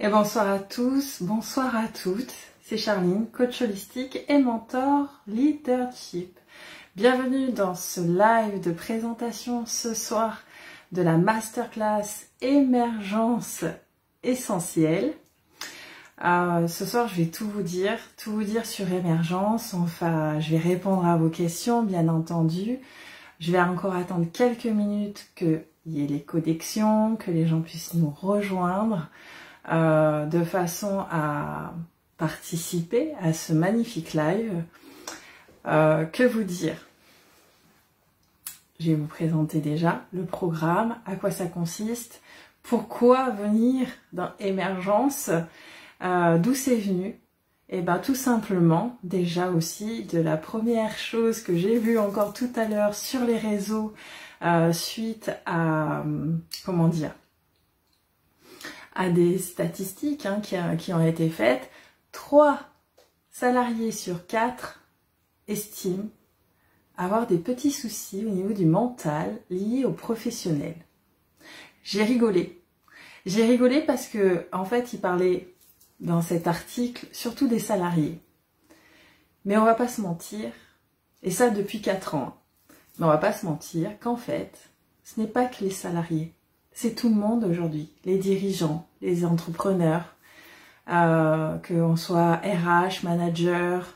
Et bonsoir à tous, bonsoir à toutes. C'est Charline, coach holistique et mentor leadership. Bienvenue dans ce live de présentation ce soir de la masterclass émergence essentielle. Ce soir, je vais tout vous dire sur émergence. Enfin, je vais répondre à vos questions, bien entendu. Je vais encore attendre quelques minutes qu'il y ait les connexions, que les gens puissent nous rejoindre. De façon à participer à ce magnifique live. Que vous dire? Je vais vous présenter déjà le programme, à quoi ça consiste, pourquoi venir dans Émergence, d'où c'est venu. Et bien tout simplement, déjà aussi, de la première chose que j'ai vue encore tout à l'heure sur les réseaux, suite à, comment dire, à des statistiques qui ont été faites, 3 salariés sur 4 estiment avoir des petits soucis au niveau du mental liés au professionnel. J'ai rigolé. J'ai rigolé parce que, en fait, il parlait dans cet article surtout des salariés. Mais on va pas se mentir, et ça depuis 4 ans, mais on va pas se mentir qu'en fait, ce n'est pas que les salariés. C'est tout le monde aujourd'hui, les dirigeants, les entrepreneurs, qu'on soit RH, manager,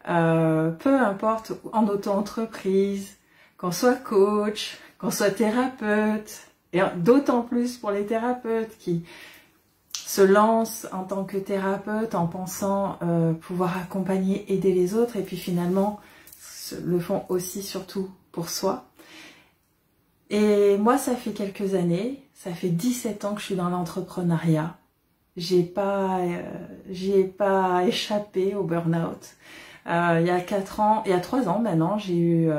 peu importe, en auto-entreprise, qu'on soit coach, qu'on soit thérapeute, et d'autant plus pour les thérapeutes qui se lancent en tant que thérapeute en pensant pouvoir accompagner, aider les autres, et puis finalement le font aussi surtout pour soi. Et moi, ça fait quelques années, ça fait 17 ans que je suis dans l'entrepreneuriat. J'ai pas échappé au burn-out. Il y a 3 ans maintenant, j'ai eu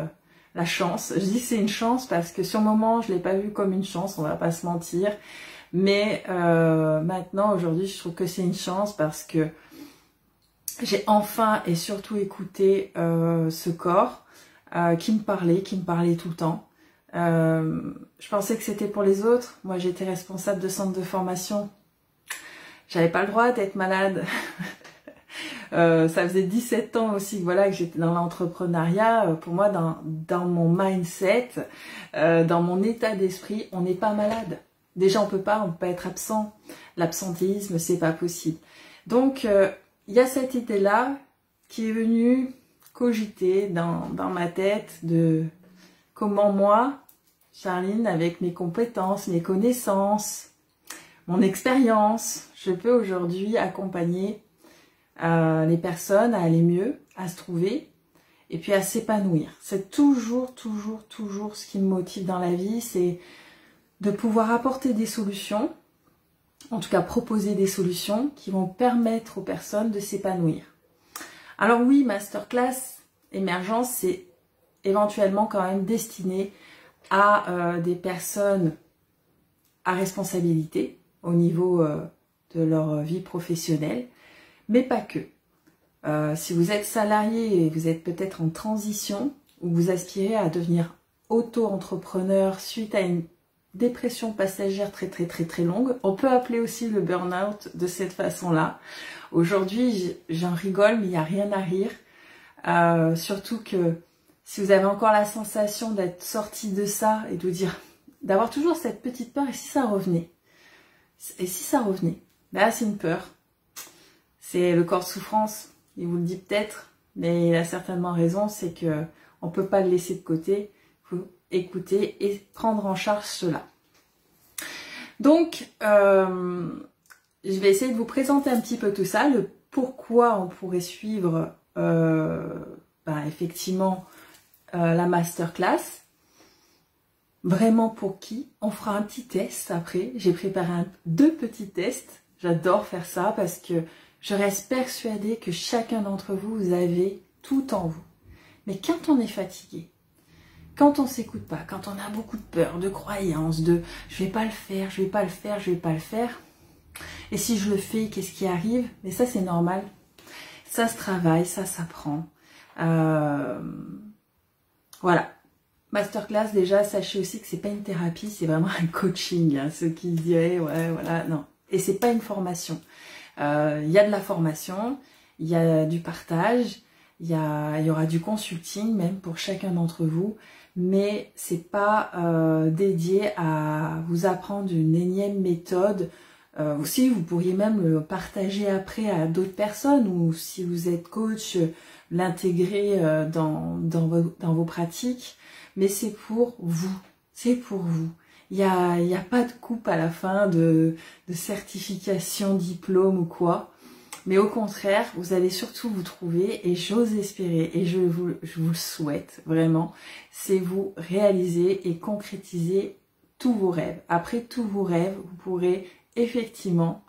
la chance. Je dis que c'est une chance parce que sur le moment, je l'ai pas vu comme une chance, on va pas se mentir. Mais maintenant, aujourd'hui, je trouve que c'est une chance parce que j'ai enfin et surtout écouté ce corps qui me parlait tout le temps. Je pensais que c'était pour les autres. Moi, j'étais responsable de centre de formation. J'avais pas le droit d'être malade. Ça faisait 17 ans aussi que j'étais dans l'entrepreneuriat. Pour moi, dans mon mindset, dans mon état d'esprit, on n'est pas malade. Déjà, on peut pas être absent. L'absentéisme, c'est pas possible. Donc, il y a cette idée-là qui est venue cogiter dans ma tête de comment moi, Charline, avec mes compétences, mes connaissances, mon expérience, je peux aujourd'hui accompagner les personnes à aller mieux, à se trouver et puis à s'épanouir. C'est toujours ce qui me motive dans la vie, c'est de pouvoir apporter des solutions, en tout cas proposer des solutions qui vont permettre aux personnes de s'épanouir. Alors oui, masterclass, émergence, c'est éventuellement quand même destiné à des personnes à responsabilité au niveau de leur vie professionnelle, mais pas que. Si vous êtes salarié et vous êtes peut-être en transition ou vous aspirez à devenir auto-entrepreneur suite à une dépression passagère très longue, on peut appeler aussi le burn-out de cette façon-là. Aujourd'hui, j'en rigole, mais il n'y a rien à rire. Surtout que si vous avez encore la sensation d'être sorti de ça et de vous dire, d'avoir toujours cette petite peur, et si ça revenait? Et si ça revenait? Là, c'est une peur. C'est le corps de souffrance. Il vous le dit peut-être, mais il a certainement raison, c'est que on peut pas le laisser de côté. Il faut écouter et prendre en charge cela. Donc, je vais essayer de vous présenter un petit peu tout ça, le pourquoi on pourrait suivre effectivement la masterclass. Vraiment pour qui? On fera un petit test après. J'ai préparé 2 petits tests. J'adore faire ça parce que je reste persuadée que chacun d'entre vous, vous avez tout en vous. Mais quand on est fatigué, quand on s'écoute pas, quand on a beaucoup de peur, de croyances, de je vais pas le faire, je vais pas le faire, je vais pas le faire. Et si je le fais, qu'est-ce qui arrive? Mais ça, c'est normal. Ça se travaille, ça s'apprend. Voilà. Masterclass, déjà, sachez aussi que c'est pas une thérapie, c'est vraiment un coaching. Ceux qui diraient, ouais, voilà, non. Et c'est pas une formation. Il y a de la formation, il y a du partage, il y aura du consulting même pour chacun d'entre vous, mais c'est pas dédié à vous apprendre une énième méthode. Aussi, vous pourriez même le partager après à d'autres personnes, ou si vous êtes coach, l'intégrer dans vos pratiques. Mais c'est pour vous, c'est pour vous. Il y a pas de coupe à la fin de certification, diplôme ou quoi. Mais au contraire, vous allez surtout vous trouver, et j'ose espérer, et je vous le souhaite vraiment, c'est vous réaliser et concrétiser tous vos rêves. Après tous vos rêves, vous pourrez effectivement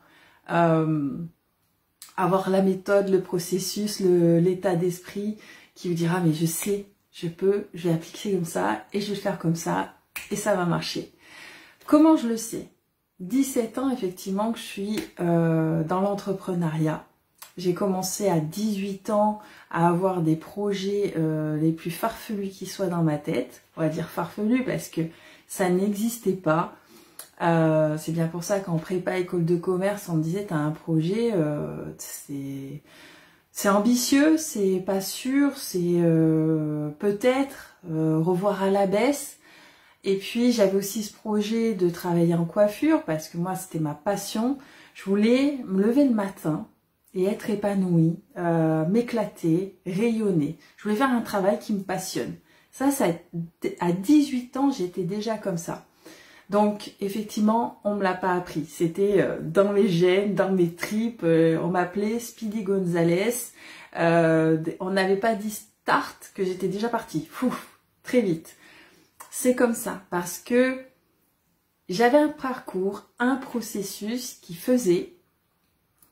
avoir la méthode, le processus, l'état d'esprit qui vous dira mais je sais, je peux, je vais appliquer comme ça et je vais le faire comme ça et ça va marcher. Comment je le sais? 17 ans effectivement que je suis dans l'entrepreneuriat. J'ai commencé à 18 ans à avoir des projets les plus farfelus qui soient dans ma tête. On va dire farfelus parce que ça n'existait pas. C'est bien pour ça qu'en prépa école de commerce, on me disait t'as un projet, c'est ambitieux, c'est pas sûr, c'est peut-être revoir à la baisse. Et puis j'avais aussi ce projet de travailler en coiffure parce que moi c'était ma passion. Je voulais me lever le matin et être épanouie, m'éclater, rayonner. Je voulais faire un travail qui me passionne. Ça à 18 ans, j'étais déjà comme ça. Donc, effectivement, on me l'a pas appris. C'était dans mes gènes, dans mes tripes. On m'appelait Speedy Gonzalez. On n'avait pas dit start que j'étais déjà partie. Fou, très vite. C'est comme ça parce que j'avais un parcours, un processus qui faisait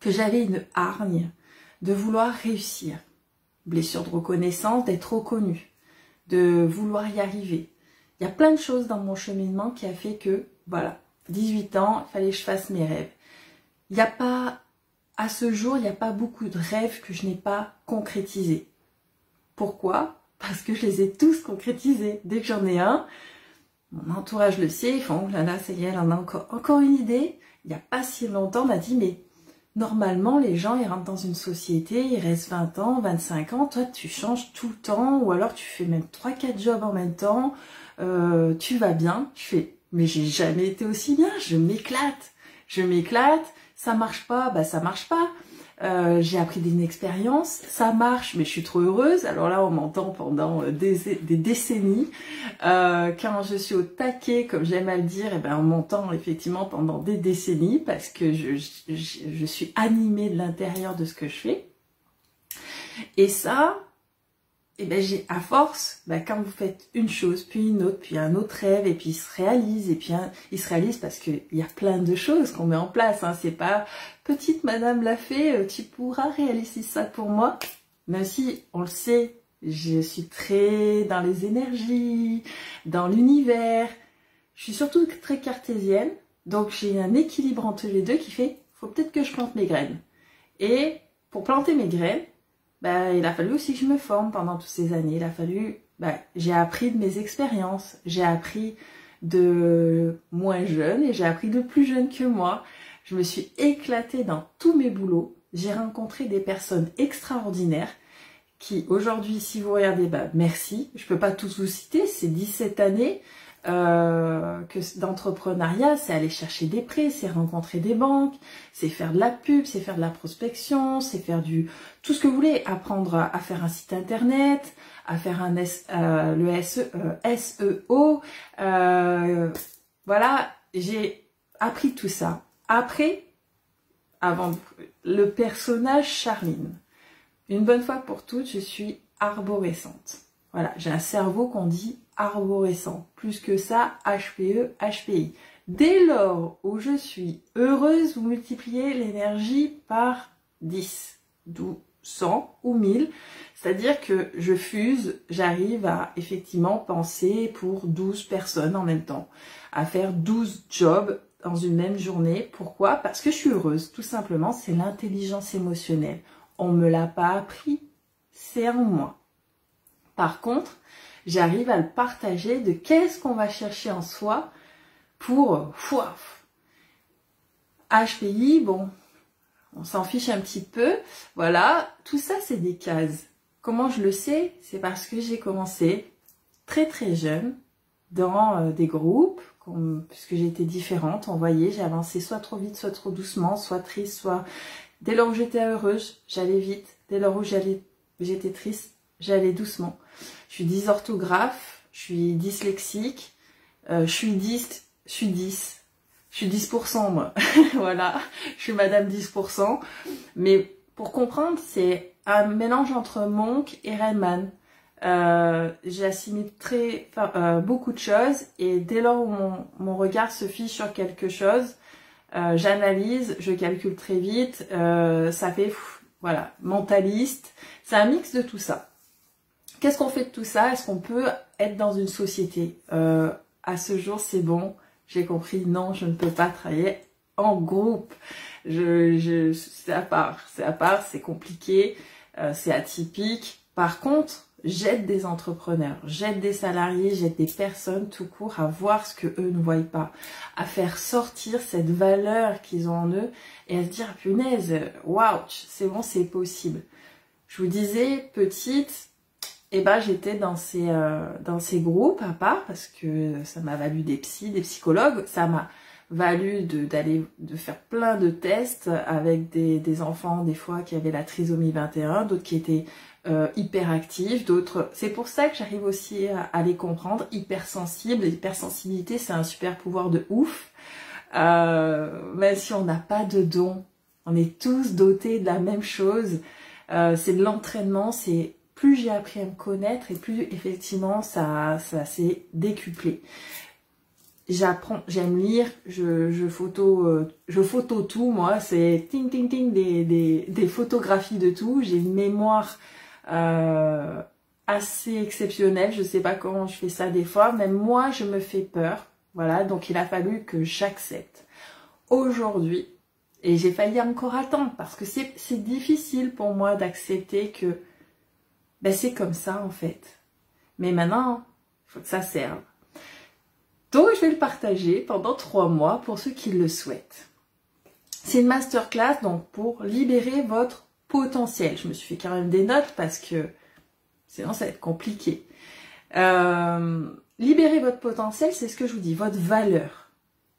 que j'avais une hargne de vouloir réussir. Blessure de reconnaissance, d'être reconnue, de vouloir y arriver. Il y a plein de choses dans mon cheminement qui a fait que, voilà, 18 ans, il fallait que je fasse mes rêves. Il n'y a pas, à ce jour, il n'y a pas beaucoup de rêves que je n'ai pas concrétisés. Pourquoi? Parce que je les ai tous concrétisés. Dès que j'en ai un, mon entourage le sait, ils font, là, ça y est, elle en a encore une idée. Il n'y a pas si longtemps, on m'a dit, mais normalement, les gens, ils rentrent dans une société, ils restent 20 ans, 25 ans, toi, tu changes tout le temps, ou alors tu fais même 3-4 jobs en même temps, tu vas bien. Je fais, mais j'ai jamais été aussi bien, je m'éclate, ça marche pas, bah ça marche pas. J'ai appris d'une expérience, ça marche, mais je suis trop heureuse. Alors là, on m'entend pendant des décennies. Quand je suis au taquet, comme j'aime à le dire, et ben on m'entend effectivement pendant des décennies parce que je suis animée de l'intérieur de ce que je fais. Et ça, et ben à force, ben quand vous faites une chose, puis une autre, puis un autre rêve, et puis il se réalise, et puis il se réalise parce qu'il y a plein de choses qu'on met en place. Hein. C'est pas petite madame l'a fait, tu pourras réaliser ça pour moi. Même si on le sait, je suis très dans les énergies, dans l'univers. Je suis surtout très cartésienne, donc j'ai un équilibre entre les deux qui fait, faut peut-être que je plante mes graines. Et pour planter mes graines, bah, il a fallu aussi que je me forme pendant toutes ces années. Il a fallu, j'ai appris de mes expériences, j'ai appris de moins jeunes et j'ai appris de plus jeunes que moi. Je me suis éclatée dans tous mes boulots. J'ai rencontré des personnes extraordinaires qui aujourd'hui, si vous regardez, merci. Je peux pas tous vous citer, c'est 17 années d'entrepreneuriat, c'est aller chercher des prêts, c'est rencontrer des banques, c'est faire de la pub, c'est faire de la prospection, c'est faire tout ce que vous voulez, apprendre à faire un site internet, à faire le SEO, voilà, j'ai appris tout ça. Après, avant le personnage Charline, une bonne fois pour toutes, je suis arborescente. Voilà, j'ai un cerveau qu'on dit arborescent. Plus que ça, HPE, HPI. Dès lors où je suis heureuse, vous multipliez l'énergie par 10, 12, 100 ou 1000. C'est-à-dire que je fuse, j'arrive à effectivement penser pour 12 personnes en même temps. À faire 12 jobs dans une même journée. Pourquoi? Parce que je suis heureuse. Tout simplement, c'est l'intelligence émotionnelle. On ne me l'a pas appris, c'est en moi. Par contre, j'arrive à le partager de qu'est-ce qu'on va chercher en soi pour HPI, bon, on s'en fiche un petit peu. Voilà, tout ça c'est des cases. Comment je le sais? C'est parce que j'ai commencé très très jeune dans des groupes, puisque j'étais différente, on voyait, j'ai avancé soit trop vite, soit trop doucement, soit triste, soit... Dès lors où j'étais heureuse, j'allais vite. Dès lors où j'étais triste, j'allais doucement. Je suis dysorthographe, je suis dyslexique, je suis 10. Je suis 10% moi. Voilà, je suis madame 10%. Mais pour comprendre, c'est un mélange entre Monk et Rayman. J'assimile beaucoup de choses et dès lors où mon regard se fiche sur quelque chose, j'analyse, je calcule très vite, ça fait, voilà, mentaliste. C'est un mix de tout ça. Qu'est-ce qu'on fait de tout ça? Est-ce qu'on peut être dans une société? À ce jour, c'est bon, j'ai compris, non, je ne peux pas travailler en groupe. C'est à part, c'est compliqué, c'est atypique. Par contre, j'aide des entrepreneurs, j'aide des salariés, j'aide des personnes tout court à voir ce que eux ne voient pas, à faire sortir cette valeur qu'ils ont en eux et à se dire, punaise, waouh, c'est bon, c'est possible. Je vous disais, petite, eh ben, j'étais dans ces groupes à part parce que ça m'a valu des psychologues, ça m'a valu de faire plein de tests avec des enfants des fois qui avaient la trisomie 21, d'autres qui étaient hyperactifs, d'autres... C'est pour ça que j'arrive aussi à les comprendre, hypersensibles. L'hypersensibilité, c'est un super pouvoir de ouf. Même si on n'a pas de don, on est tous dotés de la même chose. C'est de l'entraînement, c'est... Plus j'ai appris à me connaître et plus effectivement ça s'est décuplé. J'apprends, j'aime lire, je photo tout, moi, c'est ting ting ting des photographies de tout. J'ai une mémoire assez exceptionnelle, je sais pas comment je fais ça des fois, même moi je me fais peur, voilà, donc il a fallu que j'accepte. Aujourd'hui, et j'ai failli encore attendre parce que c'est difficile pour moi d'accepter que ben c'est comme ça en fait. Mais maintenant, il faut que ça serve. Donc je vais le partager pendant 3 mois pour ceux qui le souhaitent. C'est une masterclass donc pour libérer votre potentiel. Je me suis fait quand même des notes parce que sinon ça va être compliqué. Libérer votre potentiel, c'est ce que je vous dis, votre valeur.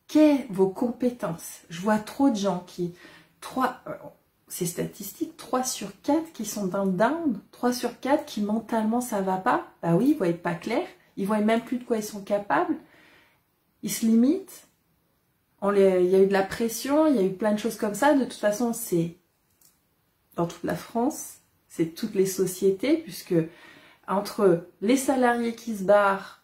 Quelles sont vos compétences? Je vois trop de gens qui... c'est statistique, 3 sur 4 qui sont dans le down, 3 sur 4 qui mentalement ça va pas. Bah oui, ils voient pas clair, ils voient même plus de quoi ils sont capables. Ils se limitent. Il y a eu de la pression, il y a eu plein de choses comme ça. De toute façon, c'est dans toute la France, c'est toutes les sociétés, puisque entre les salariés qui se barrent,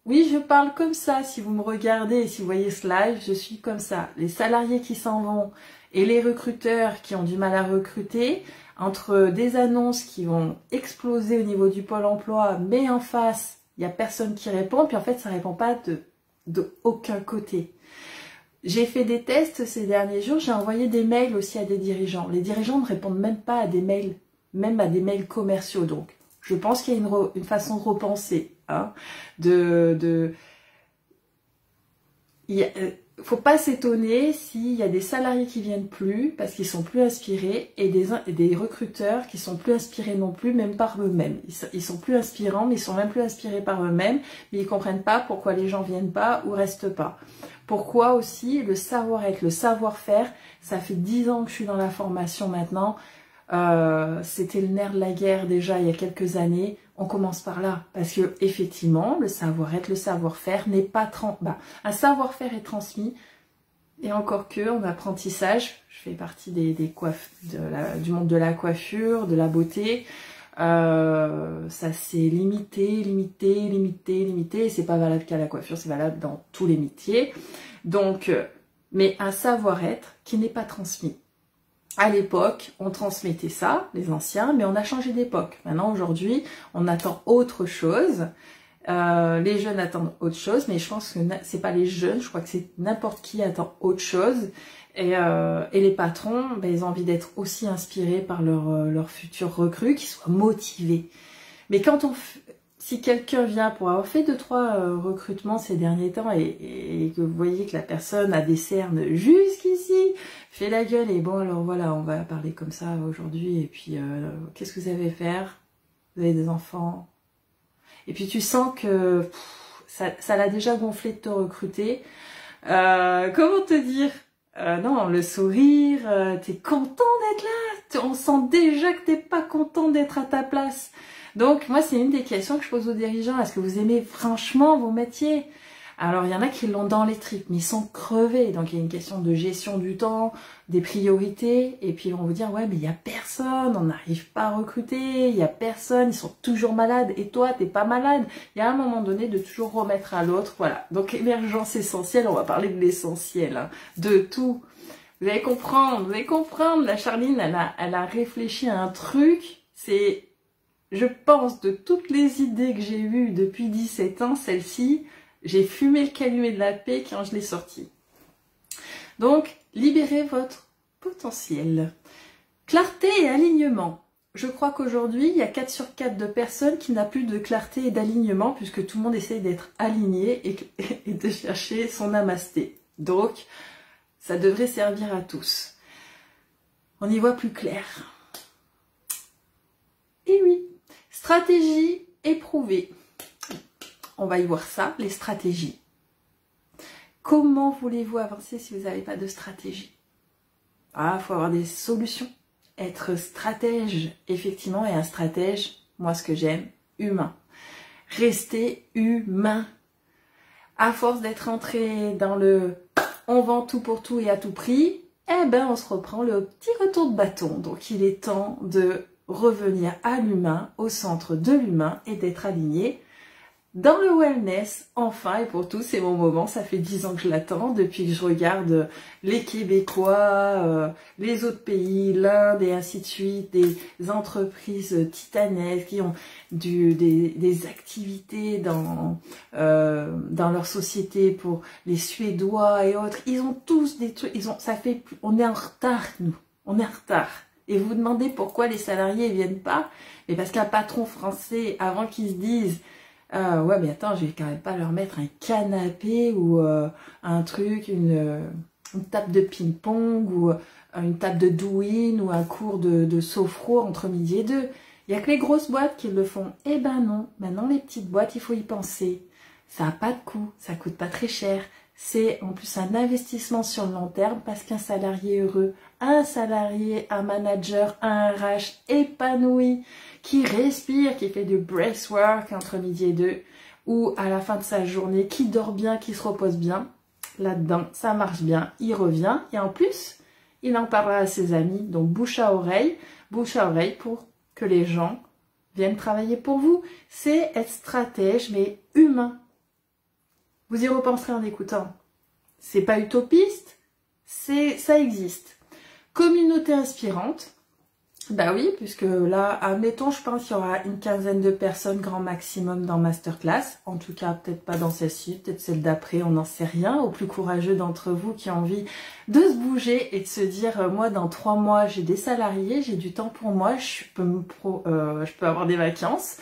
oui, je parle comme ça, si vous me regardez et si vous voyez ce live, je suis comme ça. Les salariés qui s'en vont et les recruteurs qui ont du mal à recruter, entre des annonces qui vont exploser au niveau du pôle emploi, mais en face, il n'y a personne qui répond, puis en fait, ça ne répond pas de aucun côté. J'ai fait des tests ces derniers jours, j'ai envoyé des mails aussi à des dirigeants. Les dirigeants ne répondent même pas à des mails, même à des mails commerciaux. Donc, je pense qu'il y a une façon de repenser. Hein, faut pas s'étonner s'il y a des salariés qui viennent plus parce qu'ils sont plus inspirés et des recruteurs qui sont plus inspirés non plus, même par eux-mêmes. Ils sont plus inspirants, mais ils sont même plus inspirés par eux-mêmes, mais ils comprennent pas pourquoi les gens viennent pas ou restent pas. Pourquoi aussi le savoir-être, le savoir-faire, ça fait 10 ans que je suis dans la formation maintenant. C'était le nerf de la guerre déjà il y a quelques années. On commence par là parce que effectivement le savoir-être, le savoir-faire n'est pas un savoir-faire est transmis et encore que en apprentissage, je fais partie du monde de la coiffure, de la beauté. Ça s'est limité et c'est pas valable qu'à la coiffure, c'est valable dans tous les métiers. Donc, mais un savoir-être qui n'est pas transmis. À l'époque, on transmettait ça, les anciens, mais on a changé d'époque. Maintenant, aujourd'hui, on attend autre chose. Les jeunes attendent autre chose, mais je pense que c'est pas les jeunes, je crois que c'est n'importe qui attend autre chose. Et les patrons, ben, ils ont envie d'être aussi inspirés par leurs futurs recrues, qu'ils soient motivés. Mais si quelqu'un vient pour avoir fait 2-3 recrutements ces derniers temps et que vous voyez que la personne a des cernes jusqu'ici, vas-y, fais la gueule. Et bon, alors voilà, on va parler comme ça aujourd'hui. Et puis, qu'est-ce que vous avez à faire? Vous avez des enfants? Et puis tu sens que ça l'a déjà gonflé de te recruter. Comment te dire? Non, le sourire, t'es content d'être là. On sent déjà que t'es pas content d'être à ta place. Donc moi, c'est une des questions que je pose aux dirigeants. Est-ce que vous aimez franchement vos métiers? Alors, il y en a qui l'ont dans les tripes, mais ils sont crevés. Donc, il y a une question de gestion du temps, des priorités. Et puis, ils vont vous dire, ouais, mais il n'y a personne, on n'arrive pas à recruter, il n'y a personne, ils sont toujours malades. Et toi, t'es pas malade. Il y a un moment donné de toujours remettre à l'autre. Voilà. Donc, émergence essentielle, on va parler de l'essentiel, hein, de tout. Vous allez comprendre, vous allez comprendre. La Charline, elle a réfléchi à un truc. C'est, je pense, de toutes les idées que j'ai eues depuis 17 ans, celle-ci, j'ai fumé le calumet de la paix quand je l'ai sorti. Donc, libérez votre potentiel. Clarté et alignement. Je crois qu'aujourd'hui, il y a 4 sur 4 de personnes qui n'ont plus de clarté et d'alignement puisque tout le monde essaye d'être aligné et de chercher son namasté. Donc, ça devrait servir à tous. On y voit plus clair. Et oui, stratégie éprouvée. On va y voir ça, les stratégies. Comment voulez-vous avancer si vous n'avez pas de stratégie? Ah, il faut avoir des solutions. Être stratège, effectivement, et un stratège, moi ce que j'aime, humain. Rester humain. À force d'être entré dans le « on vend tout pour tout et à tout prix », eh ben on se reprend le petit retour de bâton. Donc il est temps de revenir à l'humain, au centre de l'humain et d'être aligné dans le wellness, enfin et pour tous, c'est mon moment, ça fait 10 ans que je l'attends, depuis que je regarde les Québécois, les autres pays, l'Inde et ainsi de suite, des entreprises titanesques qui ont des activités dans leur société pour les Suédois et autres. Ils ont tous des trucs, on est en retard nous, on est en retard. Et vous vous demandez pourquoi les salariés ne viennent pas? Mais parce qu'un patron français, avant qu'ils se disent ouais, mais attends, je vais quand même pas leur mettre un canapé ou un truc, une table de ping-pong ou une table de douyin ou un cours de sophro entre midi et 2. Il y a que les grosses boîtes qui le font. Eh ben non, maintenant les petites boîtes, il faut y penser. Ça n'a pas de coût, ça coûte pas très cher. C'est en plus un investissement sur le long terme parce qu'un salarié heureux, un salarié, un manager, un RH épanoui, qui respire, qui fait du breathwork entre midi et 2, ou à la fin de sa journée, qui dort bien, qui se repose bien, là-dedans, ça marche bien, il revient, et en plus, il en parlera à ses amis, donc bouche à oreille pour que les gens viennent travailler pour vous. C'est être stratège, mais humain. Vous y repenserez en écoutant. C'est pas utopiste, ça existe. Communauté inspirante. Bah oui, puisque là, admettons, je pense qu'il y aura une quinzaine de personnes grand maximum dans Masterclass. En tout cas, peut-être pas dans celle-ci, peut-être celle d'après, on n'en sait rien. Aux plus courageux d'entre vous qui ont envie de se bouger et de se dire, moi, dans 3 mois, j'ai des salariés, j'ai du temps pour moi, je peux avoir des vacances.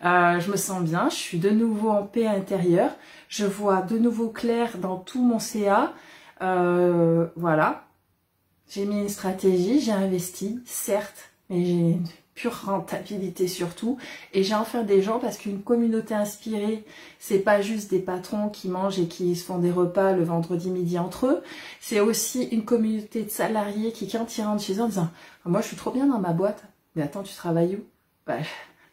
Je me sens bien, je suis de nouveau en paix intérieure, je vois de nouveau clair dans tout mon CA, voilà. J'ai mis une stratégie, j'ai investi, certes, mais j'ai une pure rentabilité surtout. Et j'ai enfin des gens parce qu'une communauté inspirée, c'est pas juste des patrons qui mangent et qui se font des repas le vendredi midi entre eux. C'est aussi une communauté de salariés qui, quand ils rentrent chez eux, en disant « Moi, je suis trop bien dans ma boîte. » Mais attends, tu travailles où? Bah,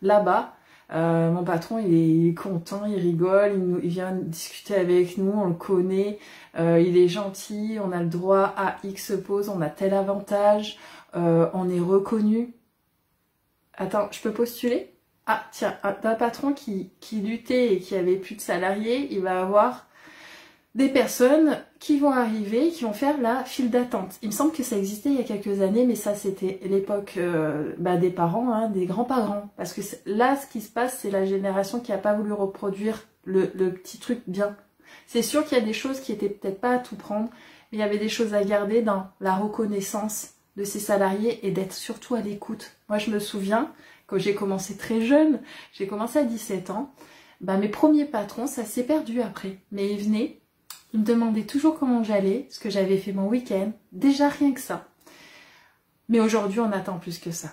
là-bas. Mon patron, il est content, il rigole, il vient discuter avec nous, on le connaît, il est gentil, on a le droit à X pause, on a tel avantage, on est reconnu. Attends, je peux postuler? Ah, tiens, un patron qui luttait et qui avait plus de salariés, il va avoir des personnes qui vont arriver, qui vont faire la file d'attente. Il me semble que ça existait il y a quelques années, mais ça c'était l'époque des parents, hein, des grands-parents. Parce que là, ce qui se passe, c'est la génération qui n'a pas voulu reproduire le petit truc bien. C'est sûr qu'il y a des choses qui étaient peut-être pas à tout prendre, mais il y avait des choses à garder dans la reconnaissance de ces salariés et d'être surtout à l'écoute. Moi, je me souviens, quand j'ai commencé très jeune, j'ai commencé à 17 ans, mes premiers patrons, ça s'est perdu après. Mais ils venaient, Ils me demandaient toujours comment j'allais, ce que j'avais fait mon week-end. Déjà rien que ça. Mais aujourd'hui, on attend plus que ça.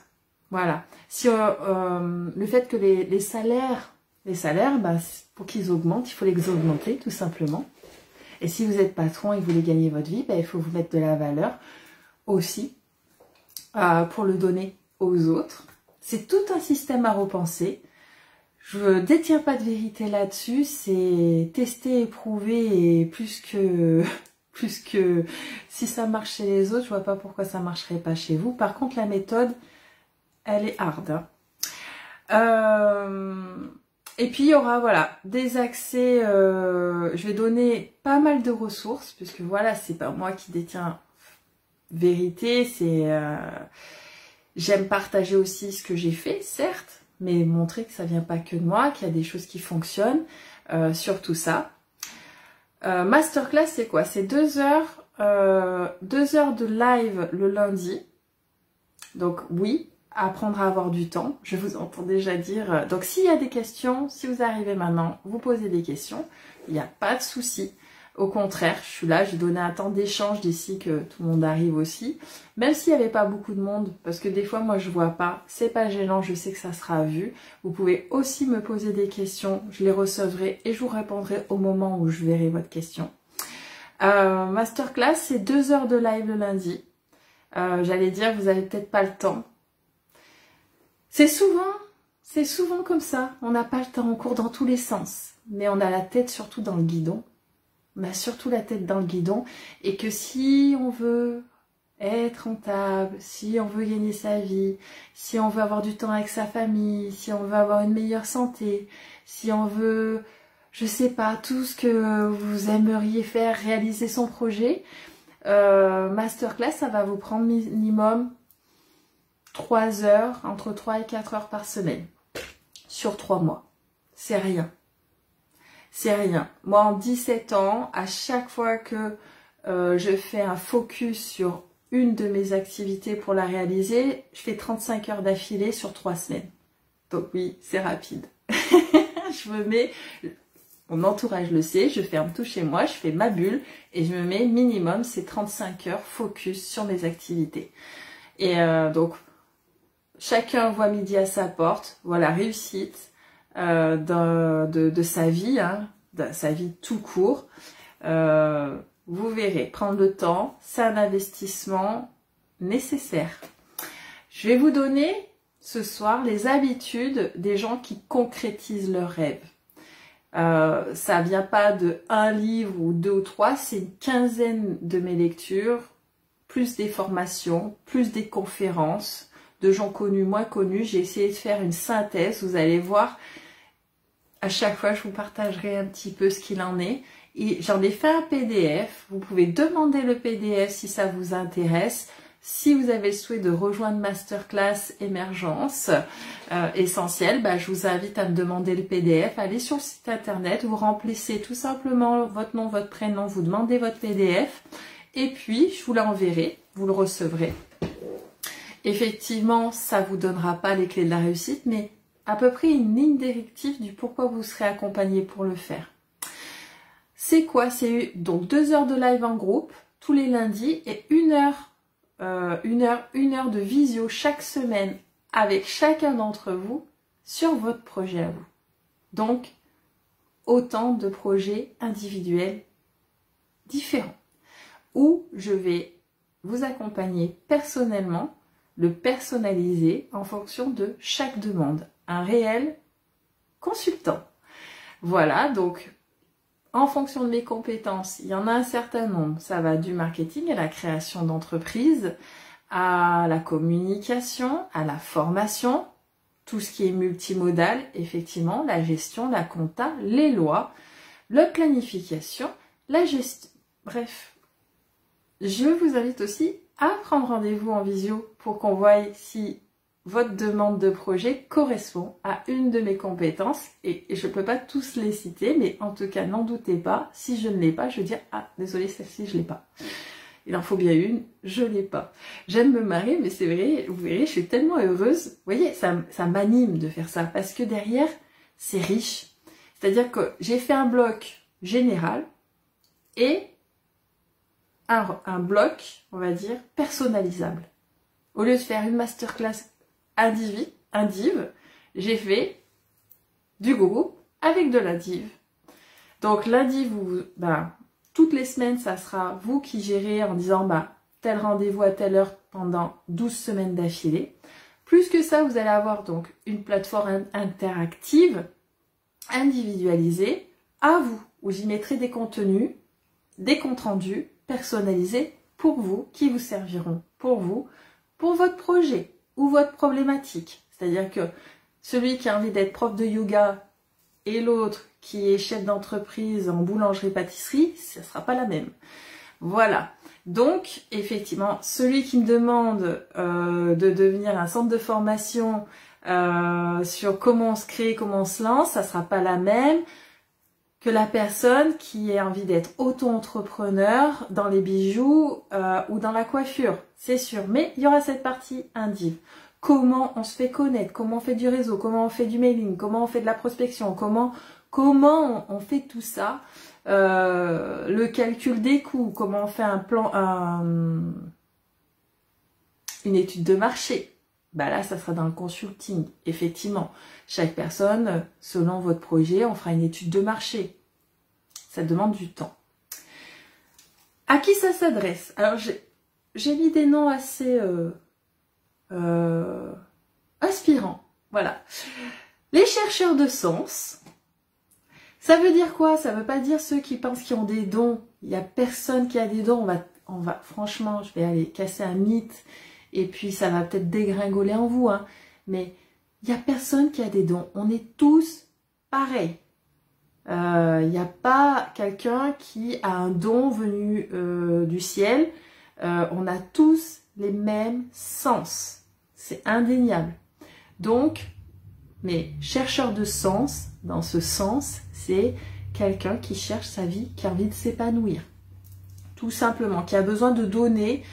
Voilà. Si le fait que les salaires, bah, pour qu'ils augmentent, il faut les augmenter tout simplement. Et si vous êtes patron et que vous voulez gagner votre vie, bah, il faut vous mettre de la valeur aussi pour le donner aux autres. C'est tout un système à repenser. Je ne détiens pas de vérité là-dessus. C'est tester, éprouver et plus que si ça marche chez les autres, je vois pas pourquoi ça marcherait pas chez vous. Par contre, la méthode, elle est hard. Et puis, il y aura, voilà, des accès. Je vais donner pas mal de ressources, puisque voilà, c'est pas moi qui détiens vérité. J'aime partager aussi ce que j'ai fait, certes, mais montrer que ça vient pas que de moi, qu'il y a des choses qui fonctionnent sur tout ça. Masterclass, c'est quoi? C'est 2 heures, 2 heures de live le lundi. Donc oui, apprendre à avoir du temps. Je vous entends déjà dire. Donc s'il y a des questions, si vous arrivez maintenant, vous posez des questions. Il n'y a pas de souci. Au contraire, je suis là, j'ai donné un temps d'échange d'ici que tout le monde arrive aussi. Même s'il n'y avait pas beaucoup de monde, parce que des fois moi je vois pas, c'est pas gênant, je sais que ça sera vu. Vous pouvez aussi me poser des questions, je les recevrai et je vous répondrai au moment où je verrai votre question. Masterclass, c'est 2 heures de live le lundi. J'allais dire, vous avez peut-être pas le temps. C'est souvent comme ça, on n'a pas le temps, on court dans tous les sens. Mais on a la tête surtout dans le guidon. On a surtout la tête dans le guidon et que si on veut être rentable, si on veut gagner sa vie, si on veut avoir du temps avec sa famille, si on veut avoir une meilleure santé, si on veut, je sais pas, tout ce que vous aimeriez faire, réaliser son projet, Masterclass, ça va vous prendre minimum 3 heures, entre 3 et 4 heures par semaine, sur 3 mois. C'est rien. C'est rien. Moi, en 17 ans, à chaque fois que je fais un focus sur une de mes activités pour la réaliser, je fais 35 heures d'affilée sur 3 semaines. Donc oui, c'est rapide. Je me mets, mon entourage le sait, je ferme tout chez moi, je fais ma bulle et je me mets minimum ces 35 heures focus sur mes activités. Et donc, chacun voit midi à sa porte. Voilà, réussite. De sa vie, hein, de sa vie tout court. Vous verrez, prendre le temps, c'est un investissement nécessaire. Je vais vous donner ce soir les habitudes des gens qui concrétisent leurs rêves. Ça vient pas de un livre ou 2 ou 3, c'est une quinzaine de mes lectures, plus des formations, plus des conférences de gens connus, moins connus. J'ai essayé de faire une synthèse, vous allez voir. À chaque fois, je vous partagerai un petit peu ce qu'il en est. Et j'en ai fait un PDF. Vous pouvez demander le PDF si ça vous intéresse. Si vous avez le souhait de rejoindre Masterclass Émergence Essentielle, bah, je vous invite à me demander le PDF. Allez sur le site internet, vous remplissez tout simplement votre nom, votre prénom, vous demandez votre PDF. Et puis, je vous l'enverrai, vous le recevrez. Effectivement, ça ne vous donnera pas les clés de la réussite, mais à peu près une ligne directive du pourquoi vous serez accompagné pour le faire. C'est quoi? C'est donc 2 heures de live en groupe tous les lundis et 1 heure de visio chaque semaine avec chacun d'entre vous sur votre projet à vous. Donc, autant de projets individuels différents où je vais vous accompagner personnellement, le personnaliser en fonction de chaque demande. Un réel consultant. Voilà, donc en fonction de mes compétences, il y en a un certain nombre. Ça va du marketing à la création d'entreprise, à la communication, à la formation, tout ce qui est multimodal, effectivement, la gestion, la compta, les lois, la planification, la gestion. Bref, je vous invite aussi à prendre rendez-vous en visio pour qu'on voie si votre demande de projet correspond à une de mes compétences. Et je ne peux pas tous les citer, mais en tout cas, n'en doutez pas. Si je ne l'ai pas, je vais dire « Ah, désolé, celle-ci, je ne l'ai pas. » Il en faut bien une, je ne l'ai pas. J'aime me marrer, mais c'est vrai, vous verrez, je suis tellement heureuse. Vous voyez, ça m'anime de faire ça, parce que derrière, c'est riche. C'est-à-dire que j'ai fait un bloc général, et un bloc, on va dire, personnalisable. Au lieu de faire une masterclass indiv, j'ai fait du groupe avec de la div. Donc lundi, toutes les semaines, ça sera vous qui gérez en disant tel rendez-vous à telle heure pendant 12 semaines d'affilée. Plus que ça, vous allez avoir donc une plateforme interactive, individualisée, à vous, où j'y mettrai des contenus, des comptes rendus personnalisés pour vous, qui vous serviront pour vous, pour votre projet ou votre problématique. C'est-à-dire que celui qui a envie d'être prof de yoga et l'autre qui est chef d'entreprise en boulangerie-pâtisserie, ça ne sera pas la même. Voilà. Donc, effectivement, celui qui me demande de devenir un centre de formation sur comment on se crée, comment on se lance, ça ne sera pas la même que la personne qui a envie d'être auto-entrepreneur dans les bijoux ou dans la coiffure, c'est sûr. Mais il y aura cette partie indiv. Comment on se fait connaître, comment on fait du réseau, comment on fait du mailing, comment on fait de la prospection, comment on fait tout ça, le calcul des coûts, comment on fait un plan, une étude de marché. Là, ça sera dans le consulting, effectivement. Chaque personne, selon votre projet, on fera une étude de marché. Ça demande du temps. À qui ça s'adresse? Alors, j'ai mis des noms assez inspirants. Voilà. Les chercheurs de sens. Ça veut dire quoi? Ça veut pas dire ceux qui pensent qu'ils ont des dons. Il n'y a personne qui a des dons. On va, franchement, je vais aller casser un mythe. Et puis, ça va peut-être dégringoler en vous. Hein. Mais il n'y a personne qui a des dons. On est tous pareils. Il n'y a pas quelqu'un qui a un don venu du ciel. On a tous les mêmes sens. C'est indéniable. Donc, mais chercheur de sens, dans ce sens, c'est quelqu'un qui cherche sa vie, qui a envie de s'épanouir. Tout simplement, qui a besoin de donner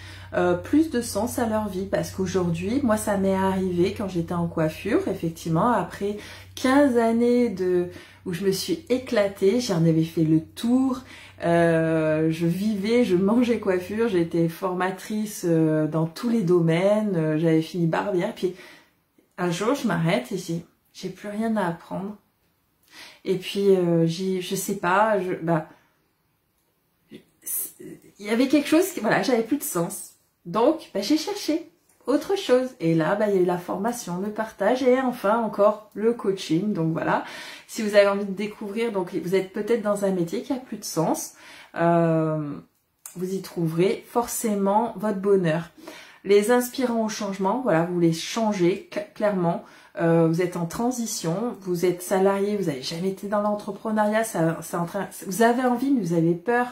plus de sens à leur vie. Parce qu'aujourd'hui, moi, ça m'est arrivé quand j'étais en coiffure, effectivement, après 15 années où je me suis éclatée, j'en avais fait le tour, je vivais, je mangeais coiffure, j'étais formatrice dans tous les domaines, j'avais fini barbière, puis un jour, je m'arrête et j'ai plus rien à apprendre. Et puis, je sais pas, il y avait quelque chose, voilà, j'avais plus de sens. Donc, j'ai cherché autre chose. Et là, il y a eu la formation, le partage et enfin encore le coaching. Donc voilà, si vous avez envie de découvrir, donc vous êtes peut-être dans un métier qui a plus de sens, vous y trouverez forcément votre bonheur. Les inspirants au changement, voilà, vous voulez changer clairement. Vous êtes en transition, vous êtes salarié, vous n'avez jamais été dans l'entrepreneuriat, vous avez envie mais vous avez peur.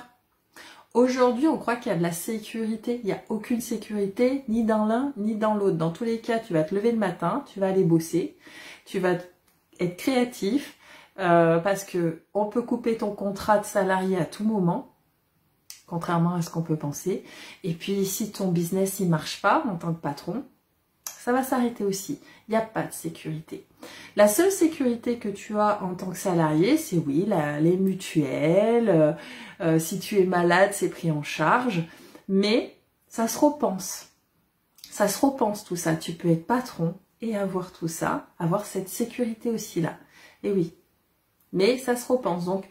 Aujourd'hui, on croit qu'il y a de la sécurité. Il n'y a aucune sécurité, ni dans l'un, ni dans l'autre. Dans tous les cas, tu vas te lever le matin, tu vas aller bosser, tu vas être créatif, parce que on peut couper ton contrat de salarié à tout moment, contrairement à ce qu'on peut penser. Et puis, si ton business il marche pas en tant que patron, ça va s'arrêter aussi. Il n'y a pas de sécurité. La seule sécurité que tu as en tant que salarié, c'est oui, les mutuelles, si tu es malade, c'est pris en charge, mais ça se repense. Ça se repense tout ça. Tu peux être patron et avoir tout ça, avoir cette sécurité aussi là. Et oui, mais ça se repense. Donc,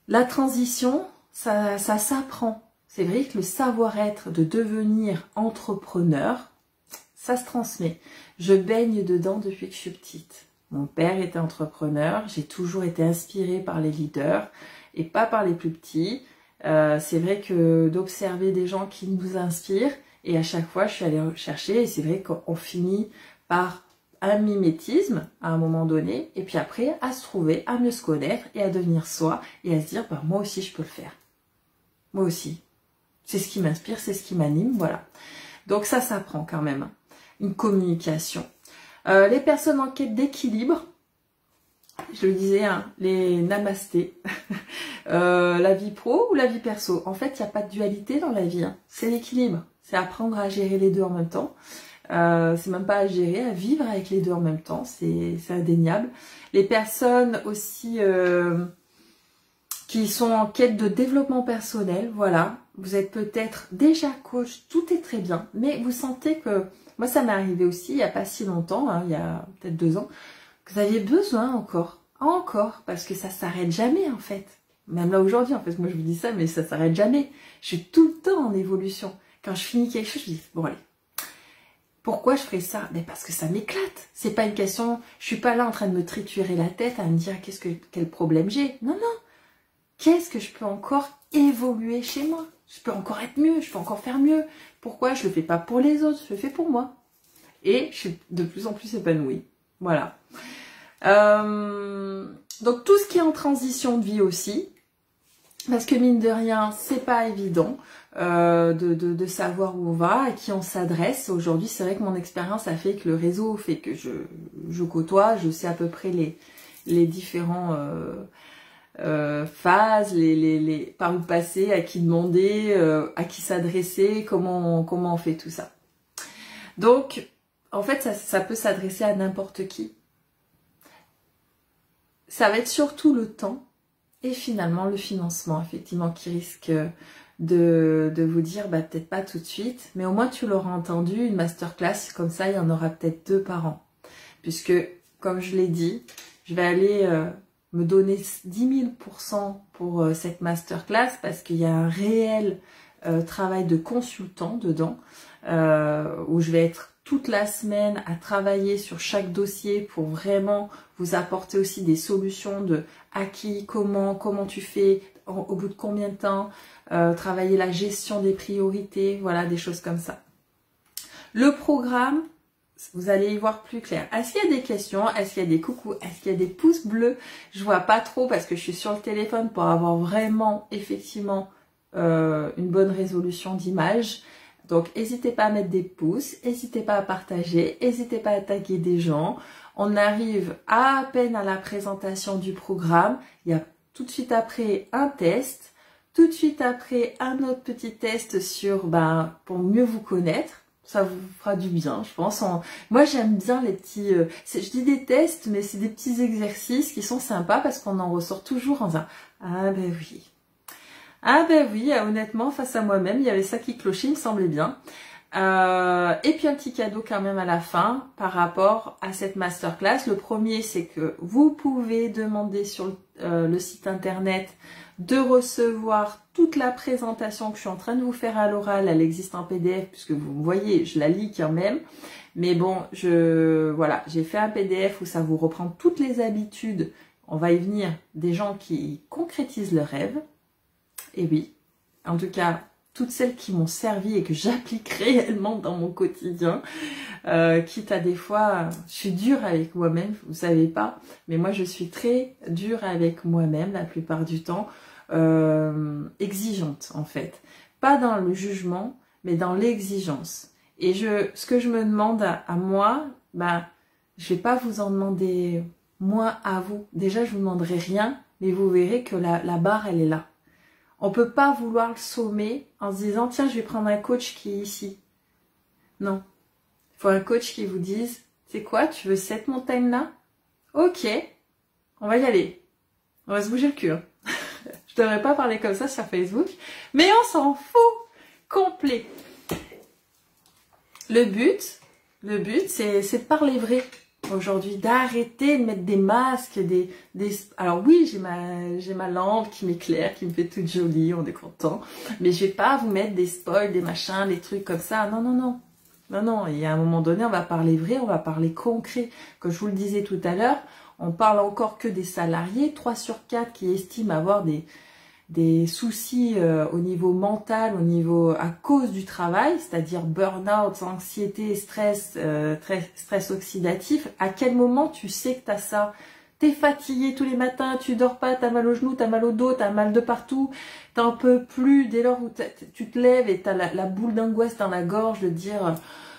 la transition, ça s'apprend. C'est vrai que le savoir-être de devenir entrepreneur, ça se transmet. Je baigne dedans depuis que je suis petite. Mon père était entrepreneur, j'ai toujours été inspirée par les leaders et pas par les plus petits. C'est vrai que d'observer des gens qui nous inspirent, et à chaque fois je suis allée chercher, et c'est vrai qu'on finit par un mimétisme à un moment donné, et puis après à se trouver, à mieux se connaître et à devenir soi, et à se dire moi aussi je peux le faire. Moi aussi. C'est ce qui m'inspire, c'est ce qui m'anime, voilà. Donc ça s'apprend quand même. Une communication. Les personnes en quête d'équilibre, je le disais, hein, les namastés, la vie pro ou la vie perso. En fait, il n'y a pas de dualité dans la vie, hein. C'est l'équilibre. C'est apprendre à gérer les deux en même temps. C'est même pas à gérer, à vivre avec les deux en même temps. C'est indéniable. Les personnes aussi qui sont en quête de développement personnel, voilà. Vous êtes peut-être déjà coach, tout est très bien, mais vous sentez que, moi ça m'est arrivé aussi il n'y a pas si longtemps, hein, il y a peut-être 2 ans, que vous aviez besoin encore, parce que ça s'arrête jamais en fait. Même là aujourd'hui, en fait, moi je vous dis ça, mais ça s'arrête jamais. Je suis tout le temps en évolution. Quand je finis quelque chose, je dis, bon allez, pourquoi je ferais ça? Mais parce que ça m'éclate. C'est pas une question, je suis pas là en train de me triturer la tête, à me dire quel problème j'ai. Non, non. Qu'est-ce que je peux encore évoluer chez moi? Je peux encore être mieux, je peux encore faire mieux. Pourquoi je le fais pas pour les autres, je le fais pour moi. Et je suis de plus en plus épanouie. Voilà. Donc tout ce qui est en transition de vie aussi, parce que mine de rien, c'est pas évident de savoir où on va, à qui on s'adresse. Aujourd'hui, c'est vrai que mon expérience a fait que le réseau fait que je côtoie, je sais à peu près les différents phases, par où passer, à qui demander, à qui s'adresser, comment on fait tout ça. Donc, en fait, ça peut s'adresser à n'importe qui. Ça va être surtout le temps et finalement le financement, effectivement, qui risque de vous dire, bah peut-être pas tout de suite, mais au moins tu l'auras entendu, une masterclass, comme ça il y en aura peut-être 2 par an. Puisque, comme je l'ai dit, je vais aller me donner 10 000% pour cette masterclass, parce qu'il y a un réel travail de consultant dedans, où je vais être toute la semaine à travailler sur chaque dossier pour vraiment vous apporter aussi des solutions de à qui, comment tu fais, au bout de combien de temps, travailler la gestion des priorités, voilà, des choses comme ça. Le programme, vous allez y voir plus clair. Est-ce qu'il y a des questions? Est-ce qu'il y a des coucous? Est-ce qu'il y a des pouces bleus? Je vois pas trop parce que je suis sur le téléphone pour avoir vraiment, effectivement, une bonne résolution d'image. Donc, n'hésitez pas à mettre des pouces, n'hésitez pas à partager, n'hésitez pas à taguer des gens. On arrive à peine à la présentation du programme. Il y a tout de suite après un test, tout de suite après un autre petit test sur, pour mieux vous connaître. Ça vous fera du bien, je pense. Moi, j'aime bien les petits... je dis des tests, mais c'est des petits exercices qui sont sympas parce qu'on en ressort toujours en disant « Ah ben oui ». Ah ben oui, honnêtement, face à moi-même, il y avait ça qui clochait, il me semblait bien. Et puis un petit cadeau quand même à la fin par rapport à cette masterclass. Le premier, c'est que vous pouvez demander sur le site internet de recevoir toute la présentation que je suis en train de vous faire à l'oral. Elle existe en PDF puisque vous me voyez, je la lis quand même. Mais bon, voilà, j'ai fait un PDF où ça vous reprend toutes les habitudes. On va y venir, des gens qui concrétisent leurs rêves. Et oui, en tout cas, toutes celles qui m'ont servi et que j'applique réellement dans mon quotidien, quitte à des fois, je suis dure avec moi-même, vous savez pas, mais moi je suis très dure avec moi-même la plupart du temps, exigeante en fait. Pas dans le jugement, mais dans l'exigence. Et ce que je me demande à moi, je vais pas vous en demander moins à vous. Déjà, je vous demanderai rien, mais vous verrez que la barre, elle est là. On peut pas vouloir le sommer en se disant, tiens, je vais prendre un coach qui est ici. Non. Il faut un coach qui vous dise, c'est quoi, tu veux cette montagne-là? Ok, on va y aller. On va se bouger le cul. Hein. Je devrais pas parler comme ça sur Facebook, mais on s'en fout complet. Le but, c'est de parler vrai. Aujourd'hui, d'arrêter de mettre des masques, alors oui, j'ai ma lampe qui m'éclaire, qui me fait toute jolie, on est content, mais je vais pas vous mettre des spoils, des machins, des trucs comme ça, non, non, non, non, non, et à un moment donné, on va parler vrai, on va parler concret, comme je vous le disais tout à l'heure, on parle encore que des salariés, 3 sur 4 qui estiment avoir des soucis au niveau mental, à cause du travail, c'est-à-dire burn-out, anxiété, stress, stress oxydatif. À quel moment tu sais que tu as ça? T'es fatigué tous les matins, tu dors pas, t'as mal aux genoux, t'as mal au dos, t'as mal de partout, t'en peux plus dès lors où tu te lèves et t'as la boule d'angoisse dans la gorge de dire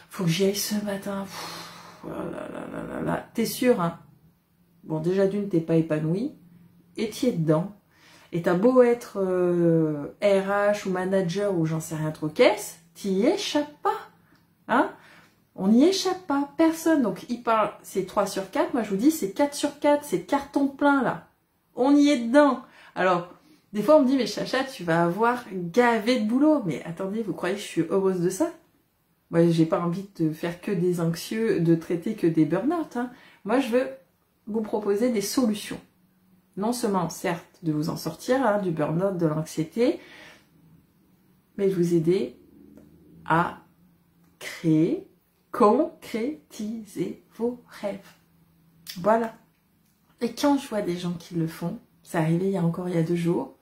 faut que j'y aille ce matin. T'es sûr, hein? Bon, déjà d'une, t'es pas épanoui et t'y es dedans. Et t'as beau être RH ou manager ou j'en sais rien trop qu'est-ce, t'y échappes pas. Hein? On n'y échappe pas, personne. Donc il parle, c'est 3 sur 4, moi je vous dis c'est 4 sur 4, c'est carton plein là. On y est dedans. Alors, Des fois, on me dit, mais Chacha, tu vas avoir gavé de boulot. Mais attendez, vous croyez que je suis heureuse de ça? Moi, j'ai pas envie de faire que des anxieux, de traiter que des burn-out. Hein. Moi, je veux vous proposer des solutions. Non seulement, certes, de vous en sortir, hein, du burn-out, de l'anxiété, mais de vous aider à créer, concrétiser vos rêves. Voilà. Et quand je vois des gens qui le font, c'est arrivé il y a 2 jours,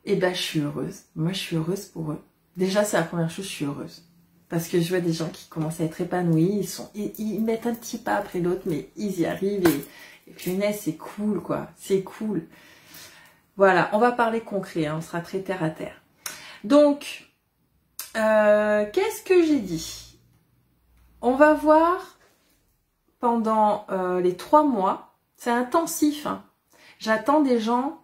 et ben je suis heureuse. Moi, je suis heureuse pour eux. Déjà, c'est la première chose, je suis heureuse. Parce que je vois des gens qui commencent à être épanouis, ils mettent un petit pas après l'autre, mais ils y arrivent et punaise, c'est cool quoi, c'est cool. Voilà, on va parler concret, hein, on sera très terre à terre. Donc, qu'est-ce que j'ai dit? On va voir pendant les 3 mois, c'est intensif, hein. J'attends des gens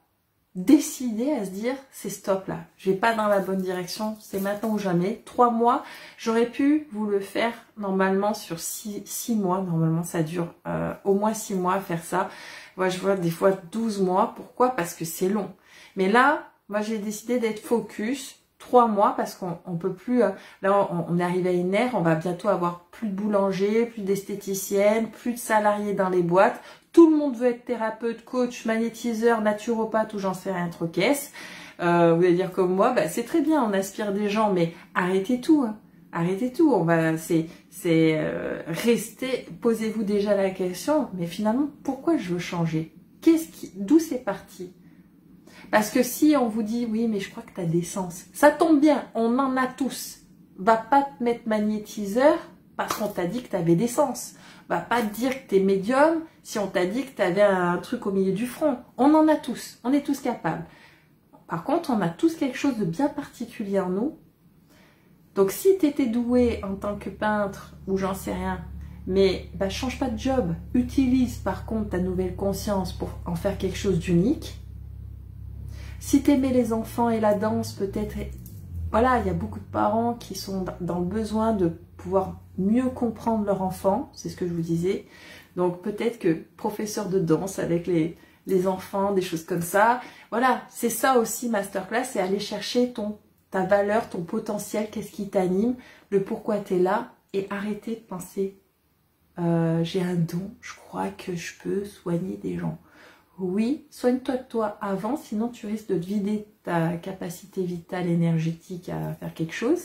décidés à se dire c'est stop là, je vais pas dans la bonne direction, c'est maintenant ou jamais. 3 mois, j'aurais pu vous le faire normalement sur 6 mois, normalement ça dure au moins 6 mois à faire ça. Moi je vois des fois 12 mois, pourquoi? Parce que c'est long. Mais là, moi j'ai décidé d'être focus 3 mois parce qu'on peut plus, là on est arrivé à une ère, on va bientôt avoir plus de boulanger, plus d'esthéticiennes, plus de salariés dans les boîtes. Tout le monde veut être thérapeute, coach, magnétiseur, naturopathe ou j'en sais rien trop qu'est-ce. Vous allez dire comme moi, bah, c'est très bien, on inspire des gens, mais arrêtez tout. Hein. Arrêtez tout. On va, restez, posez-vous déjà la question, mais finalement, pourquoi je veux changer? D'où c'est parti? Parce que si on vous dit, oui, mais je crois que tu as des sens, ça tombe bien, on en a tous. Va pas te mettre magnétiseur parce qu'on t'a dit que tu avais des sens. Va pas te dire que tu es médium si on t'a dit que tu avais un truc au milieu du front. On en a tous, on est tous capables. Par contre, on a tous quelque chose de bien particulier en nous. Donc si tu étais doué en tant que peintre ou j'en sais rien, mais bah, change pas de job. Utilise par contre ta nouvelle conscience pour en faire quelque chose d'unique. Si tu aimais les enfants et la danse, peut-être... Voilà, il y a beaucoup de parents qui sont dans le besoin de pouvoir mieux comprendre leur enfant, c'est ce que je vous disais. Donc peut-être que professeur de danse avec les enfants, des choses comme ça. Voilà, c'est ça aussi masterclass, c'est aller chercher ta valeur, ton potentiel, qu'est-ce qui t'anime, le pourquoi tu es là et arrêter de penser j'ai un don, je crois que je peux soigner des gens. Oui, soigne-toi de toi avant, sinon tu risques de te vider ta capacité vitale énergétique à faire quelque chose.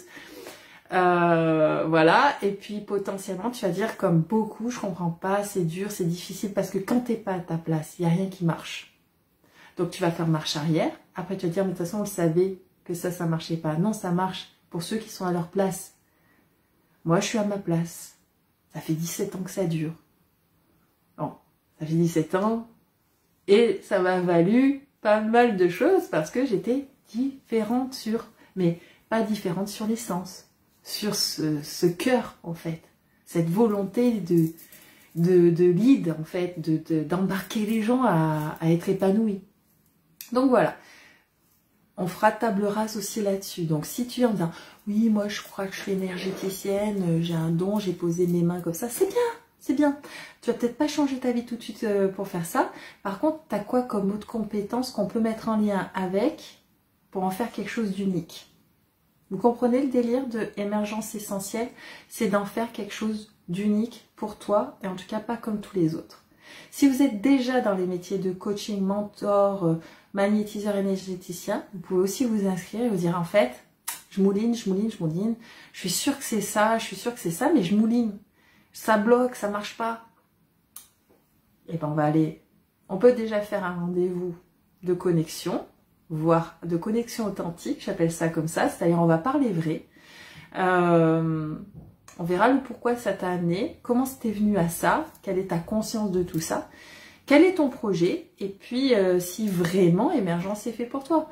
Voilà, et puis potentiellement tu vas dire comme beaucoup, je comprends pas, c'est dur, c'est difficile, parce que quand t'es pas à ta place, il n'y a rien qui marche. Donc tu vas faire marche arrière, après tu vas dire mais de toute façon on le savait que ça marchait pas. Non, ça marche pour ceux qui sont à leur place. Moi je suis à ma place, ça fait 17 ans que ça dure. Bon, ça fait 17 ans et ça m'a valu pas mal de choses parce que j'étais différente mais pas différente sur l'essence. Sur ce cœur en fait, cette volonté de lead en fait, d'embarquer les gens à être épanouis. Donc voilà, on fera table rase aussi là-dessus. Donc si tu es en disant oui moi je crois que je suis énergéticienne, j'ai un don, j'ai posé mes mains comme ça, c'est bien, c'est bien. Tu vas peut-être pas changer ta vie tout de suite pour faire ça. Par contre, tu as quoi comme autre compétence qu'on peut mettre en lien avec pour en faire quelque chose d'unique? Vous comprenez le délire de émergence essentielle? C'est d'en faire quelque chose d'unique pour toi, et en tout cas pas comme tous les autres. Si vous êtes déjà dans les métiers de coaching, mentor, magnétiseur, énergéticien, vous pouvez aussi vous inscrire et vous dire en fait, je mouline, je suis sûre que c'est ça, mais je mouline. Ça bloque, ça marche pas. Et ben on peut déjà faire un rendez-vous de connexion, voire de connexion authentique, j'appelle ça comme ça, c'est-à-dire on va parler vrai. On verra le pourquoi ça t'a amené, comment c'était venu à ça, quelle est ta conscience de tout ça, quel est ton projet, et puis si vraiment émergence est fait pour toi.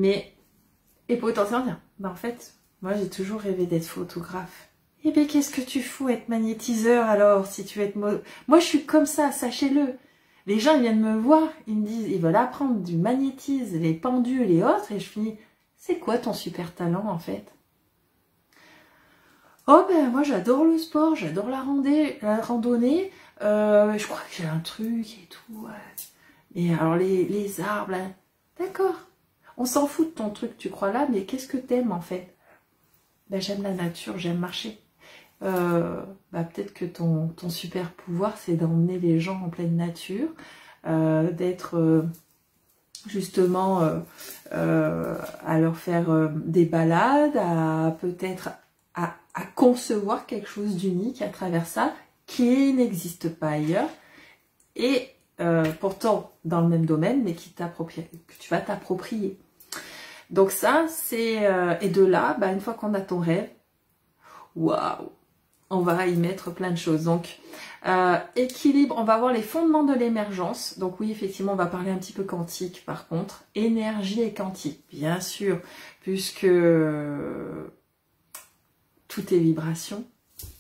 Et potentiellement dire, en fait, moi j'ai toujours rêvé d'être photographe. Eh bien qu'est-ce que tu fous être magnétiseur alors, si tu veux être... Moi je suis comme ça, sachez-le. Les gens ils viennent me voir, ils me disent, ils veulent apprendre du magnétisme, les pendules et autres, et je finis, c'est quoi ton super talent en fait? Oh ben moi j'adore le sport, j'adore la randonnée, je crois que j'ai un truc et tout. Ouais. Et alors les arbres, là, d'accord. On s'en fout de ton truc, tu crois là, mais qu'est-ce que t'aimes en fait? Ben, j'aime la nature, j'aime marcher. Peut-être que ton super pouvoir, c'est d'emmener les gens en pleine nature, d'être justement à leur faire des balades, à peut-être à concevoir quelque chose d'unique à travers ça, qui n'existe pas ailleurs, et pourtant dans le même domaine, mais que tu vas t'approprier. Donc ça, c'est... et de là, une fois qu'on a ton rêve, waouh, on va y mettre plein de choses. Donc, équilibre, on va voir les fondements de l'émergence. Donc oui, effectivement, on va parler un petit peu quantique par contre. Énergie et quantique, bien sûr, puisque tout est vibration.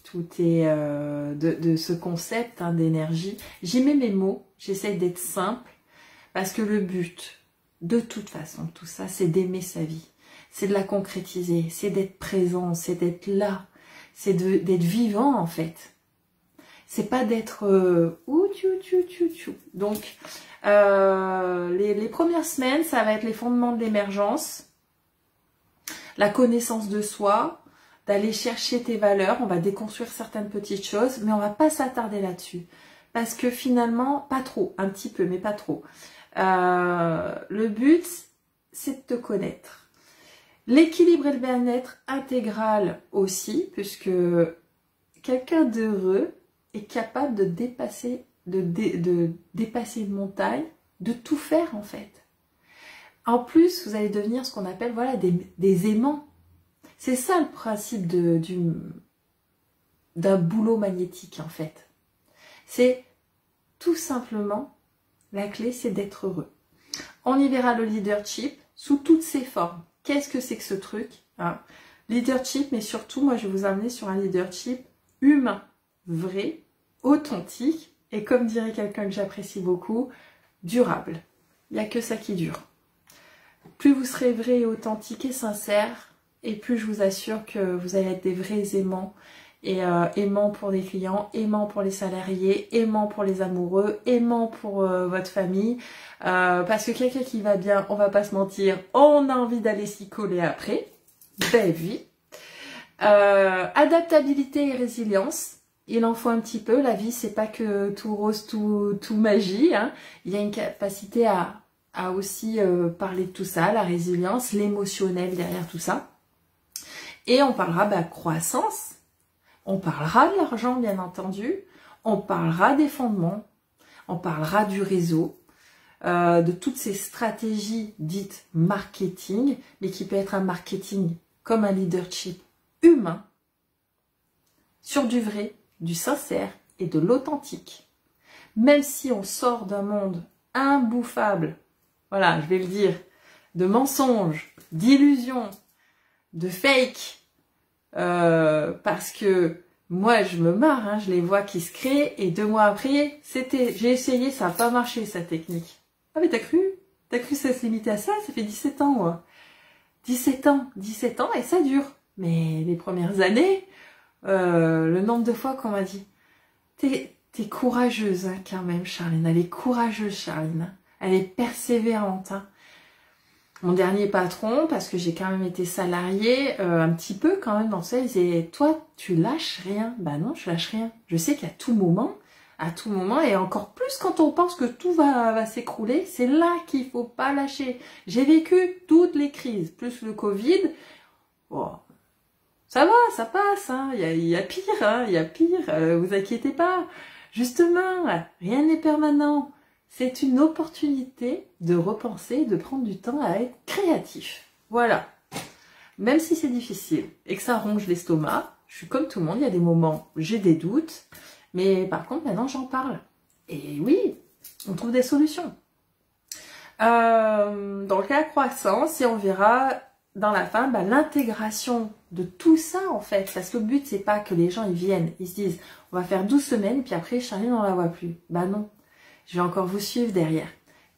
Tout est de ce concept d'énergie. J'y mets mes mots, j'essaie d'être simple, parce que le but, de toute façon, tout ça, c'est d'aimer sa vie. C'est de la concrétiser, c'est d'être présent, c'est d'être là. C'est d'être vivant en fait. C'est pas d'être Donc les premières semaines, ça va être les fondements de l'émergence, la connaissance de soi, d'aller chercher tes valeurs. On va déconstruire certaines petites choses, mais on va pas s'attarder là-dessus. Parce que finalement, pas trop, un petit peu, mais pas trop. Le but, c'est de te connaître. L'équilibre et le bien-être intégral aussi, puisque quelqu'un d'heureux est capable de dépasser, dépasser une montagne, de tout faire en fait. En plus, vous allez devenir ce qu'on appelle des aimants. C'est ça le principe d'un boulot magnétique en fait. C'est tout simplement, la clé c'est d'être heureux. On y verra le leadership sous toutes ses formes. Qu'est-ce que c'est que ce truc hein? Leadership, mais surtout, moi, je vais vous amener sur un leadership humain, vrai, authentique, et comme dirait quelqu'un que j'apprécie beaucoup, durable. Il n'y a que ça qui dure. Plus vous serez vrai, authentique et sincère, et plus je vous assure que vous allez être des vrais aimants, et aimants pour les clients, aimants pour les salariés, aimants pour les amoureux, aimants pour votre famille, parce que quelqu'un qui va bien, on va pas se mentir, on a envie d'aller s'y coller après, belle vie. Adaptabilité et résilience, il en faut un petit peu, la vie c'est pas que tout rose, tout magie, hein. Il y a une capacité à aussi parler de tout ça, la résilience, l'émotionnel derrière tout ça. Et on parlera croissance. On parlera de l'argent, bien entendu. On parlera des fondements. On parlera du réseau. De toutes ces stratégies dites marketing, mais qui peut être un marketing comme un leadership humain, sur du vrai, du sincère et de l'authentique. Même si on sort d'un monde imbouffable, voilà, je vais le dire, de mensonges, d'illusions, de fake, parce que moi je me marre, hein, je les vois qui se créent et 2 mois après, j'ai essayé, ça n'a pas marché cette technique. Ah mais t'as cru que ça se limitait à ça? Ça fait 17 ans moi. 17 ans et ça dure. Mais les premières années, le nombre de fois qu'on m'a dit t'es courageuse hein, quand même Charline, elle est courageuse Charline, elle est persévérante hein. Mon dernier patron, parce que j'ai quand même été salariée un petit peu quand même dans ça, il disait « Toi, tu lâches rien ?» Ben non, je lâche rien. Je sais qu'à tout moment, et encore plus quand on pense que tout va s'écrouler, c'est là qu'il faut pas lâcher. J'ai vécu toutes les crises, plus le Covid. Oh, ça va, ça passe, hein. Il y a pire, hein. Il y a pire, vous inquiétez pas. Justement, rien n'est permanent. C'est une opportunité de repenser, de prendre du temps à être créatif. Voilà. Même si c'est difficile et que ça ronge l'estomac, je suis comme tout le monde, il y a des moments où j'ai des doutes, mais par contre maintenant j'en parle. Et oui, on trouve des solutions. Donc la croissance, et on verra dans la fin l'intégration de tout ça en fait. Parce que le but c'est pas que les gens ils viennent, ils se disent on va faire 12 semaines et puis après Charline on la voit plus. Bah non. Je vais encore vous suivre derrière.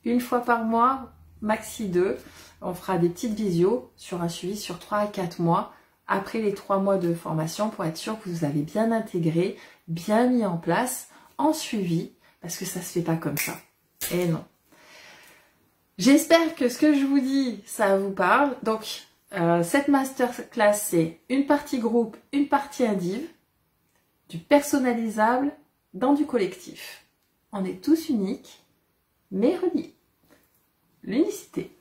1 fois par mois, maxi 2, on fera des petites visios sur un suivi sur 3 à 4 mois, après les 3 mois de formation, pour être sûr que vous avez bien intégré, bien mis en place, en suivi, parce que ça se fait pas comme ça. Et non. J'espère que ce que je vous dis, ça vous parle. Donc, cette masterclass, c'est une partie groupe, une partie indiv, du personnalisable dans du collectif. On est tous uniques, mais reliés. L'unicité.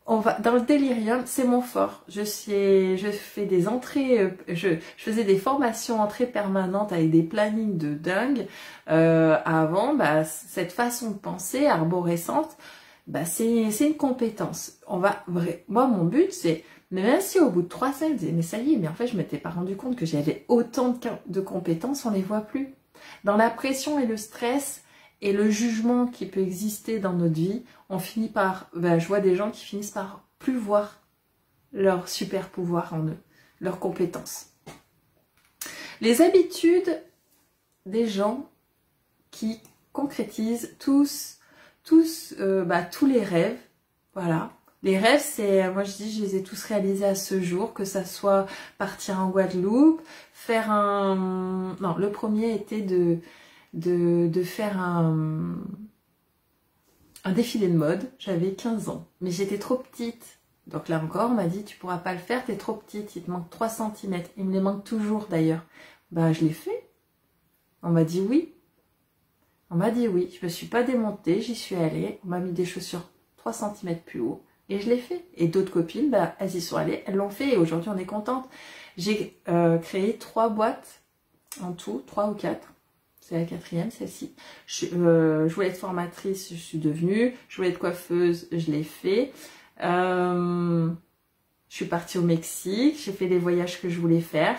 On va dans le délirium, c'est mon fort. Je fais des entrées, je faisais des formations entrées permanentes avec des plannings de dingue. Avant, cette façon de penser arborescente, c'est une compétence. Moi, mon but, c'est, mais même si au bout de 3 semaines, je disais, mais ça y est, mais en fait, je m'étais pas rendu compte que j'avais autant de compétences, on les voit plus. Dans la pression et le stress et le jugement qui peut exister dans notre vie, on finit par, je vois des gens qui finissent par plus voir leur super pouvoir en eux, leurs compétences. Les habitudes des gens qui concrétisent tous les rêves, voilà. Les rêves, moi je dis, je les ai tous réalisés à ce jour, que ça soit partir en Guadeloupe, non, le premier était de faire un défilé de mode. J'avais 15 ans, mais j'étais trop petite. Donc là encore, on m'a dit, tu pourras pas le faire, t'es trop petite, il te manque 3 cm. Il me les manque toujours d'ailleurs. Je l'ai fait. On m'a dit oui. On m'a dit oui. Je me suis pas démontée, j'y suis allée. On m'a mis des chaussures 3 cm plus haut et je l'ai fait. Et d'autres copines, elles y sont allées, elles l'ont fait et aujourd'hui on est contente. J'ai créé 3 boîtes en tout, 3 ou 4. C'est la 4e, celle-ci. Je voulais être formatrice, je suis devenue. Je voulais être coiffeuse, je l'ai fait. Je suis partie au Mexique, j'ai fait les voyages que je voulais faire.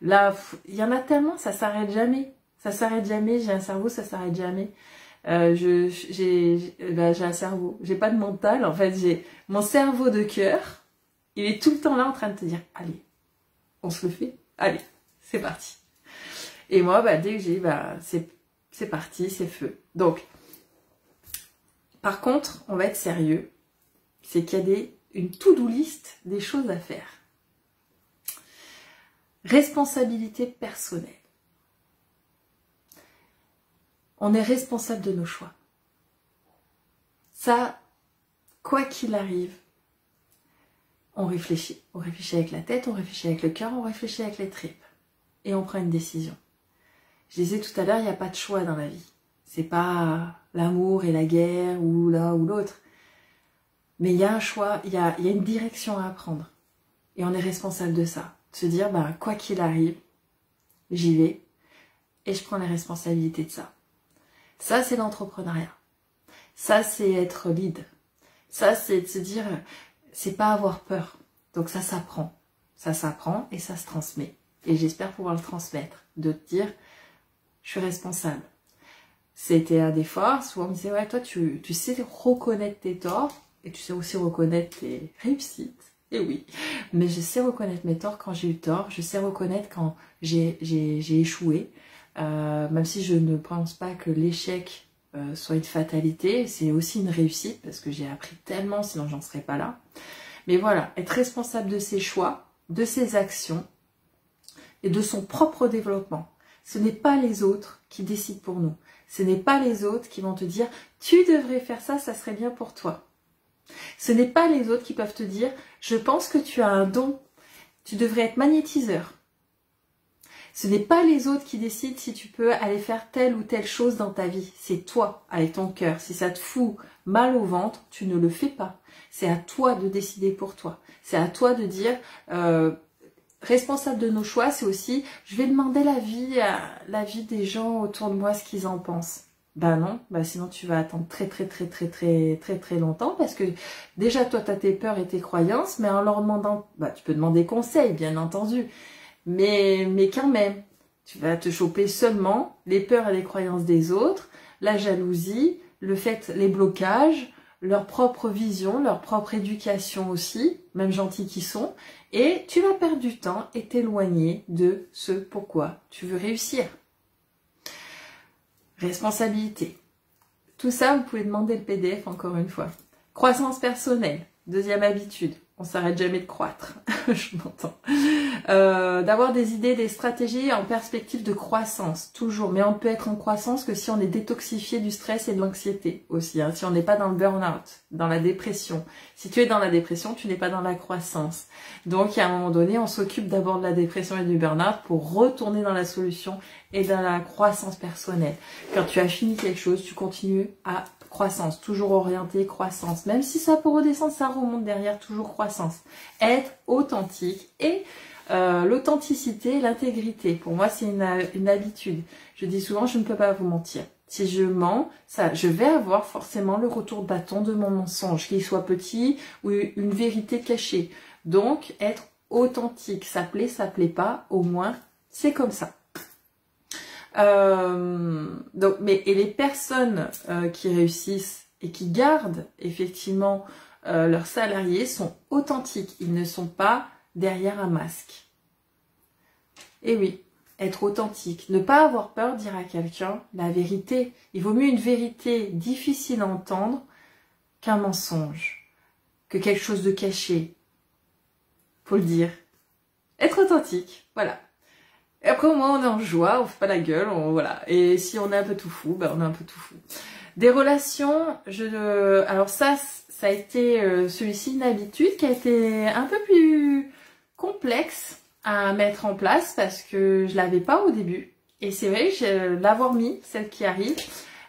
Là, il y en a tellement, ça s'arrête jamais. Ça s'arrête jamais, j'ai un cerveau, ça s'arrête jamais. J'ai un cerveau, j'ai pas de mental, en fait, j'ai mon cerveau de cœur, il est tout le temps là en train de te dire, allez, on se le fait, allez, c'est parti. Et moi, dès que j'ai, c'est parti, c'est feu. Donc, par contre, on va être sérieux, c'est qu'il y a une to-do list des choses à faire. Responsabilité personnelle. On est responsable de nos choix. Ça, quoi qu'il arrive, on réfléchit. On réfléchit avec la tête, on réfléchit avec le cœur, on réfléchit avec les tripes. Et on prend une décision. Je disais tout à l'heure, il n'y a pas de choix dans la vie. C'est pas l'amour et la guerre ou l'un ou l'autre. Mais il y a un choix, il y a une direction à prendre. Et on est responsable de ça. De se dire, quoi qu'il arrive, j'y vais et je prends les responsabilités de ça. Ça, c'est l'entrepreneuriat. Ça, c'est être lead. Ça, c'est de se dire, c'est pas avoir peur. Donc ça s'apprend. Ça s'apprend et ça se transmet. Et j'espère pouvoir le transmettre. De te dire, je suis responsable. C'était un des forts. Souvent, on me disait, ouais, toi, tu sais reconnaître tes torts et tu sais aussi reconnaître tes réussites. Et oui, mais je sais reconnaître mes torts quand j'ai eu tort. Je sais reconnaître quand j'ai échoué. Même si je ne pense pas que l'échec soit une fatalité, c'est aussi une réussite parce que j'ai appris tellement, sinon j'en serais pas là. Mais voilà, être responsable de ses choix, de ses actions et de son propre développement. Ce n'est pas les autres qui décident pour nous. Ce n'est pas les autres qui vont te dire « tu devrais faire ça, ça serait bien pour toi ». Ce n'est pas les autres qui peuvent te dire « je pense que tu as un don, tu devrais être magnétiseur ». Ce n'est pas les autres qui décident si tu peux aller faire telle ou telle chose dans ta vie. C'est toi, avec ton cœur. Si ça te fout mal au ventre, tu ne le fais pas. C'est à toi de décider pour toi. C'est à toi de dire, responsable de nos choix, c'est aussi, je vais demander l'avis des gens autour de moi, ce qu'ils en pensent. Non, sinon tu vas attendre très longtemps parce que déjà toi tu as tes peurs et tes croyances, mais en leur demandant, tu peux demander conseil, bien entendu. Mais quand même, tu vas te choper seulement les peurs et les croyances des autres, la jalousie, les blocages, leur propre vision, leur propre éducation aussi, même gentils qu'ils sont, et tu vas perdre du temps et t'éloigner de ce pourquoi tu veux réussir. Responsabilité. Tout ça, vous pouvez demander le PDF encore une fois. Croissance personnelle, deuxième habitude. On s'arrête jamais de croître, je m'entends. D'avoir des idées, des stratégies en perspective de croissance, toujours. Mais on ne peut être en croissance que si on est détoxifié du stress et de l'anxiété aussi, hein, si on n'est pas dans le burn-out, dans la dépression. Si tu es dans la dépression, tu n'es pas dans la croissance. Donc, à un moment donné, on s'occupe d'abord de la dépression et du burn-out pour retourner dans la solution et dans la croissance personnelle. Quand tu as fini quelque chose, tu continues à croissance, toujours orienté croissance. Même si ça peut redescendre, ça remonte derrière, toujours croissance. Être authentique et l'authenticité, l'intégrité, pour moi c'est une habitude. Je dis souvent, je ne peux pas vous mentir. Si je mens, je vais avoir forcément le retour de bâton de mon mensonge, qu'il soit petit ou une vérité cachée. Donc, être authentique, ça plaît pas, au moins c'est comme ça. Et les personnes qui réussissent et qui gardent effectivement leurs salariés sont authentiques. Ils ne sont pas derrière un masque. Et oui, être authentique, ne pas avoir peur de dire à quelqu'un la vérité. Il vaut mieux une vérité difficile à entendre qu'un mensonge, que quelque chose de caché. Faut le dire. Être authentique, voilà. Et après, au moins, on est en joie, on fait pas la gueule, voilà. Et si on est un peu tout fou, ben on est un peu tout fou. Des relations, alors ça a été celui-ci une habitude qui a été un peu plus complexe à mettre en place parce que je l'avais pas au début. Et c'est vrai, l'avoir mis, celle qui arrive,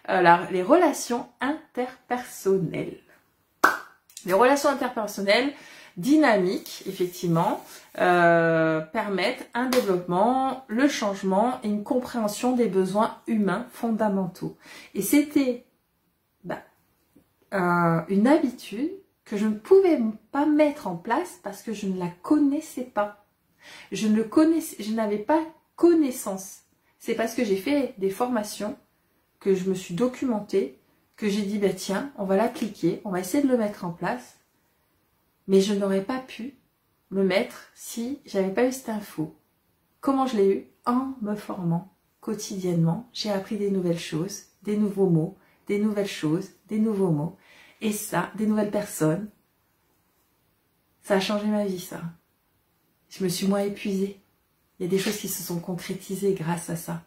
les relations interpersonnelles. Les relations interpersonnelles dynamiques, effectivement, permettent un développement, le changement et une compréhension des besoins humains fondamentaux. Et c'était une habitude que je ne pouvais pas mettre en place parce que je ne la connaissais pas. Je n'avais pas connaissance. C'est parce que j'ai fait des formations, que je me suis documentée, que j'ai dit, bah tiens, on va l'appliquer, on va essayer de le mettre en place. Mais je n'aurais pas pu le mettre si j'avais pas eu cette info. Comment je l'ai eu? En me formant quotidiennement. J'ai appris des nouvelles choses, des nouveaux mots, des nouvelles choses, des nouveaux mots. Et ça, des nouvelles personnes. Ça a changé ma vie, ça. Je me suis moins épuisée. Il y a des choses qui se sont concrétisées grâce à ça.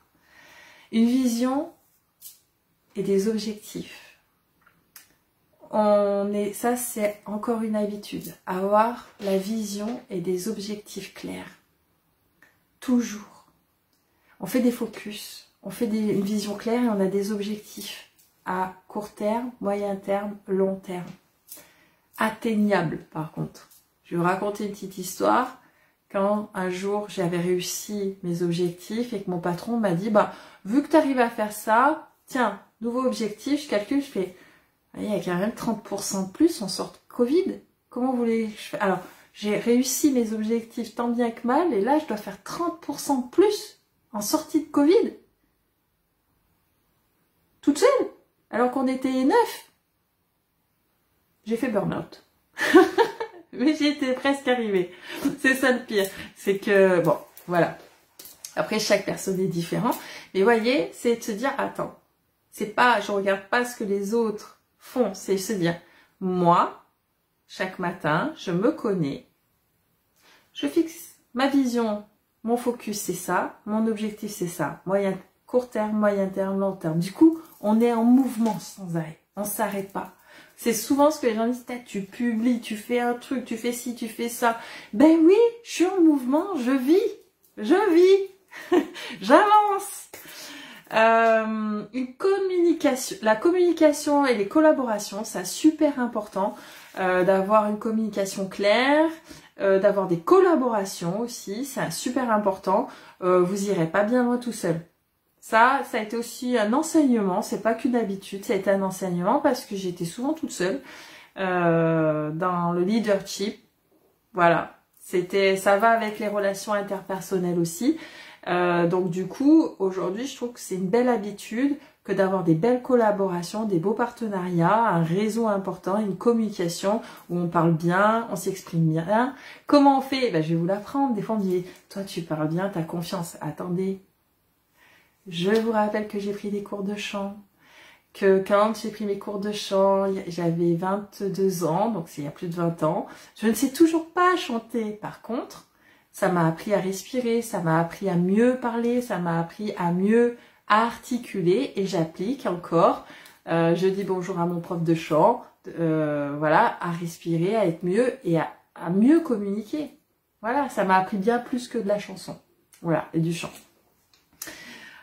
Une vision et des objectifs. Ça, c'est encore une habitude. Avoir la vision et des objectifs clairs. Toujours. On fait des focus. On fait une vision claire et on a des objectifs à court terme, moyen terme, long terme. Atteignables, par contre. Je vais vous raconter une petite histoire. Quand un jour j'avais réussi mes objectifs et que mon patron m'a dit, bah, vu que tu arrives à faire ça, tiens, nouveau objectif, je calcule, je fais, il y a quand même 30% de plus, on sort de Covid. Comment vous voulez que je fasse? Alors, j'ai réussi mes objectifs tant bien que mal, et là, je dois faire 30% de plus en sortie de Covid. Toute seule, alors qu'on était 9. J'ai fait burn-out. Mais j'y étais presque arrivée. C'est ça le pire. C'est que, bon, voilà. Après, chaque personne est différente. Mais voyez, c'est de se dire, attends, c'est pas, je regarde pas ce que les autres font. C'est se dire, moi, chaque matin, je me connais. Je fixe ma vision, mon focus, c'est ça. Mon objectif, c'est ça. Court terme, moyen terme, long terme. Du coup, on est en mouvement sans arrêt. On s'arrête pas. C'est souvent ce que les gens disent, tu publies, tu fais un truc, tu fais ci, tu fais ça. Ben oui, je suis en mouvement, je vis, j'avance. La communication et les collaborations, c'est super important d'avoir une communication claire, d'avoir des collaborations aussi, c'est super important. Vous irez pas bien loin tout seul. Ça a été aussi un enseignement, c'est pas qu'une habitude, ça a été un enseignement parce que j'étais souvent toute seule dans le leadership. Voilà, ça va avec les relations interpersonnelles aussi. Donc du coup, aujourd'hui, je trouve que c'est une belle habitude que d'avoir des belles collaborations, des beaux partenariats, un réseau important, une communication où on parle bien, on s'exprime bien. Comment on fait? Ben, je vais vous l'apprendre. Des fois, on me dit, toi, tu parles bien, t'as confiance. Attendez. Je vous rappelle que j'ai pris des cours de chant, que quand j'ai pris mes cours de chant, j'avais 22 ans, donc c'est il y a plus de 20 ans. Je ne sais toujours pas chanter. Par contre, Ça m'a appris à respirer, ça m'a appris à mieux parler, ça m'a appris à mieux articuler et j'applique encore. Je dis bonjour à mon prof de chant, voilà, à respirer, à être mieux et à mieux communiquer. Voilà, ça m'a appris bien plus que de la chanson. Voilà, et du chant.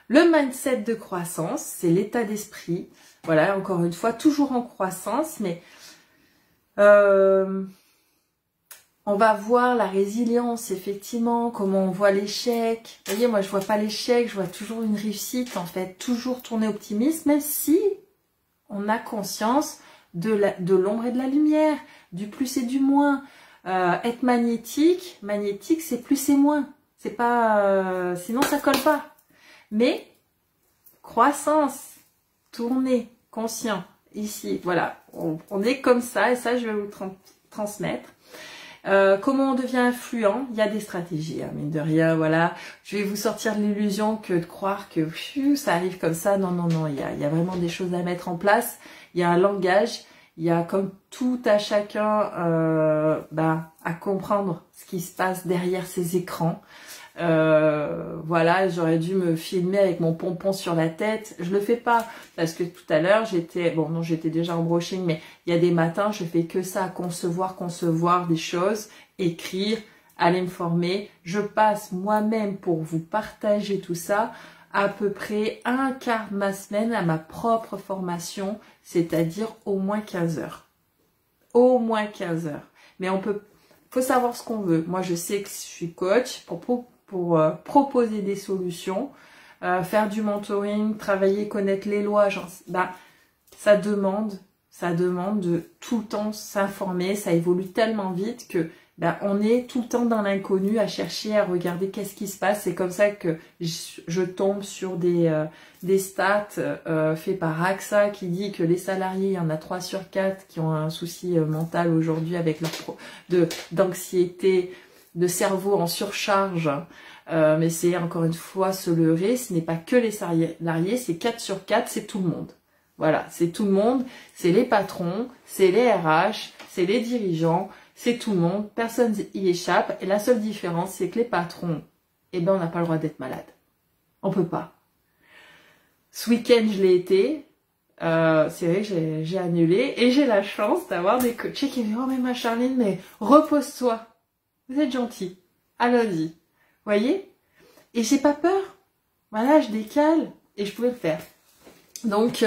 Le mindset de croissance, c'est l'état d'esprit. Voilà, encore une fois, toujours en croissance, mais on va voir la résilience, effectivement, comment on voit l'échec. Vous voyez, moi, je vois pas l'échec, je vois toujours une réussite, en fait. Toujours tourner optimiste, même si on a conscience de l'ombre et de la lumière, du plus et du moins. Être magnétique, c'est plus et moins. C'est pas... sinon, ça colle pas. Mais, croissance, tourner, conscient, ici, voilà. On est comme ça, et ça, je vais vous transmettre. Comment on devient influent? Il y a des stratégies, hein, mine de rien, voilà. Je vais vous sortir de l'illusion que de croire que ça arrive comme ça. Non, non, non, il y a vraiment des choses à mettre en place. Il y a un langage, il y a comme tout à chacun à comprendre ce qui se passe derrière ces écrans. Voilà, j'aurais dû me filmer avec mon pompon sur la tête. Je le fais pas parce que tout à l'heure j'étais, bon non j'étais déjà en brushing, mais il y a des matins je fais que ça, concevoir des choses, écrire, aller me former. Je passe moi-même pour vous partager tout ça à peu près un quart de ma semaine à ma propre formation, c'est-à-dire au moins 15 heures. Au moins 15 heures. Mais faut savoir ce qu'on veut. Moi je sais que je suis coach pour proposer des solutions, faire du mentoring, travailler, connaître les lois, genre, ça demande de tout le temps s'informer, ça évolue tellement vite que on est tout le temps dans l'inconnu à chercher, à regarder qu'est-ce qui se passe. C'est comme ça que je tombe sur des stats faits par AXA qui dit que les salariés, il y en a 3 sur 4 qui ont un souci mental aujourd'hui avec d'anxiété, de cerveau en surcharge, mais c'est encore une fois se leurrer, ce n'est pas que les salariés, c'est 4 sur 4, c'est tout le monde. Voilà, c'est tout le monde, c'est les patrons, c'est les RH, c'est les dirigeants, c'est tout le monde, personne y échappe, et la seule différence, c'est que les patrons, on n'a pas le droit d'être malade. On peut pas. Ce week-end, je l'ai été, c'est vrai que j'ai annulé, et j'ai la chance d'avoir des coachés qui me disent « Oh mais ma Charline, mais repose-toi ». Vous êtes gentil. Allons-y. Voyez? Et j'ai pas peur. Voilà, je décale et je pouvais le faire. Donc,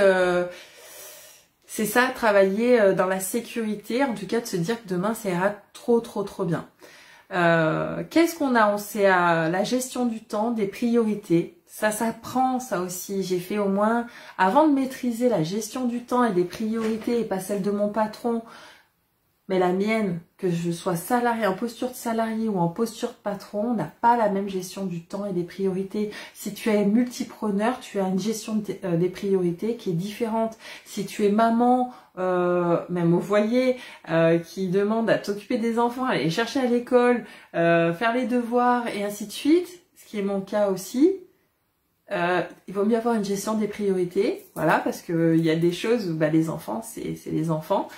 c'est ça, travailler dans la sécurité, en tout cas de se dire que demain, ça ira trop bien. Qu'est-ce qu'on a? On sait la gestion du temps, des priorités. Ça s'apprend, ça aussi. J'ai fait au moins, avant de maîtriser la gestion du temps et des priorités, et pas celle de mon patron, mais la mienne, que je sois salarié, en posture de salarié ou en posture de patron, on n'a pas la même gestion du temps et des priorités. Si tu es multipreneur, tu as une gestion des priorités qui est différente. Si tu es maman, même au foyer, qui demande à t'occuper des enfants, aller les chercher à l'école, faire les devoirs et ainsi de suite, ce qui est mon cas aussi, il vaut mieux avoir une gestion des priorités, voilà, parce que il y a des choses où les enfants, c'est les enfants,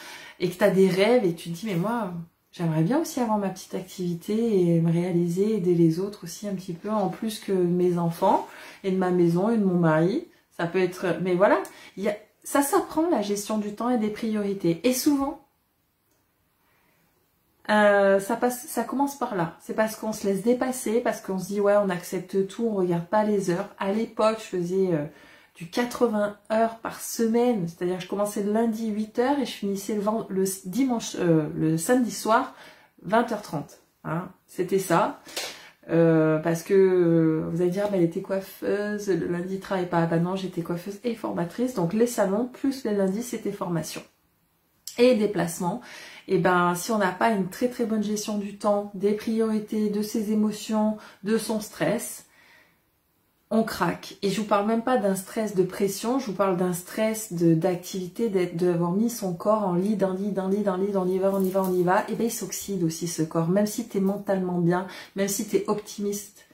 et que tu as des rêves et tu te dis mais moi j'aimerais bien aussi avoir ma petite activité et me réaliser, aider les autres aussi un petit peu en plus que mes enfants et de ma maison et de mon mari. Ça peut être, mais voilà, ça s'apprend la gestion du temps et des priorités. Et souvent, ça commence par là. C'est parce qu'on se laisse dépasser, parce qu'on se dit ouais on accepte tout, on regarde pas les heures. À l'époque je faisais du 80 heures par semaine, c'est-à-dire je commençais le lundi 8 h et je finissais le samedi soir 20h30. Hein, c'était ça. Parce que vous allez dire, elle était coiffeuse, le lundi travaille pas. Non, j'étais coiffeuse et formatrice, donc les salons plus les lundis c'était formation et déplacement. Et si on n'a pas une très bonne gestion du temps, des priorités, de ses émotions, de son stress, on craque. Et je vous parle même pas d'un stress de pression, je vous parle d'un stress d'activité, d'avoir mis son corps en lit, on y va, et il s'oxyde aussi ce corps, même si tu es mentalement bien, même si tu es optimiste.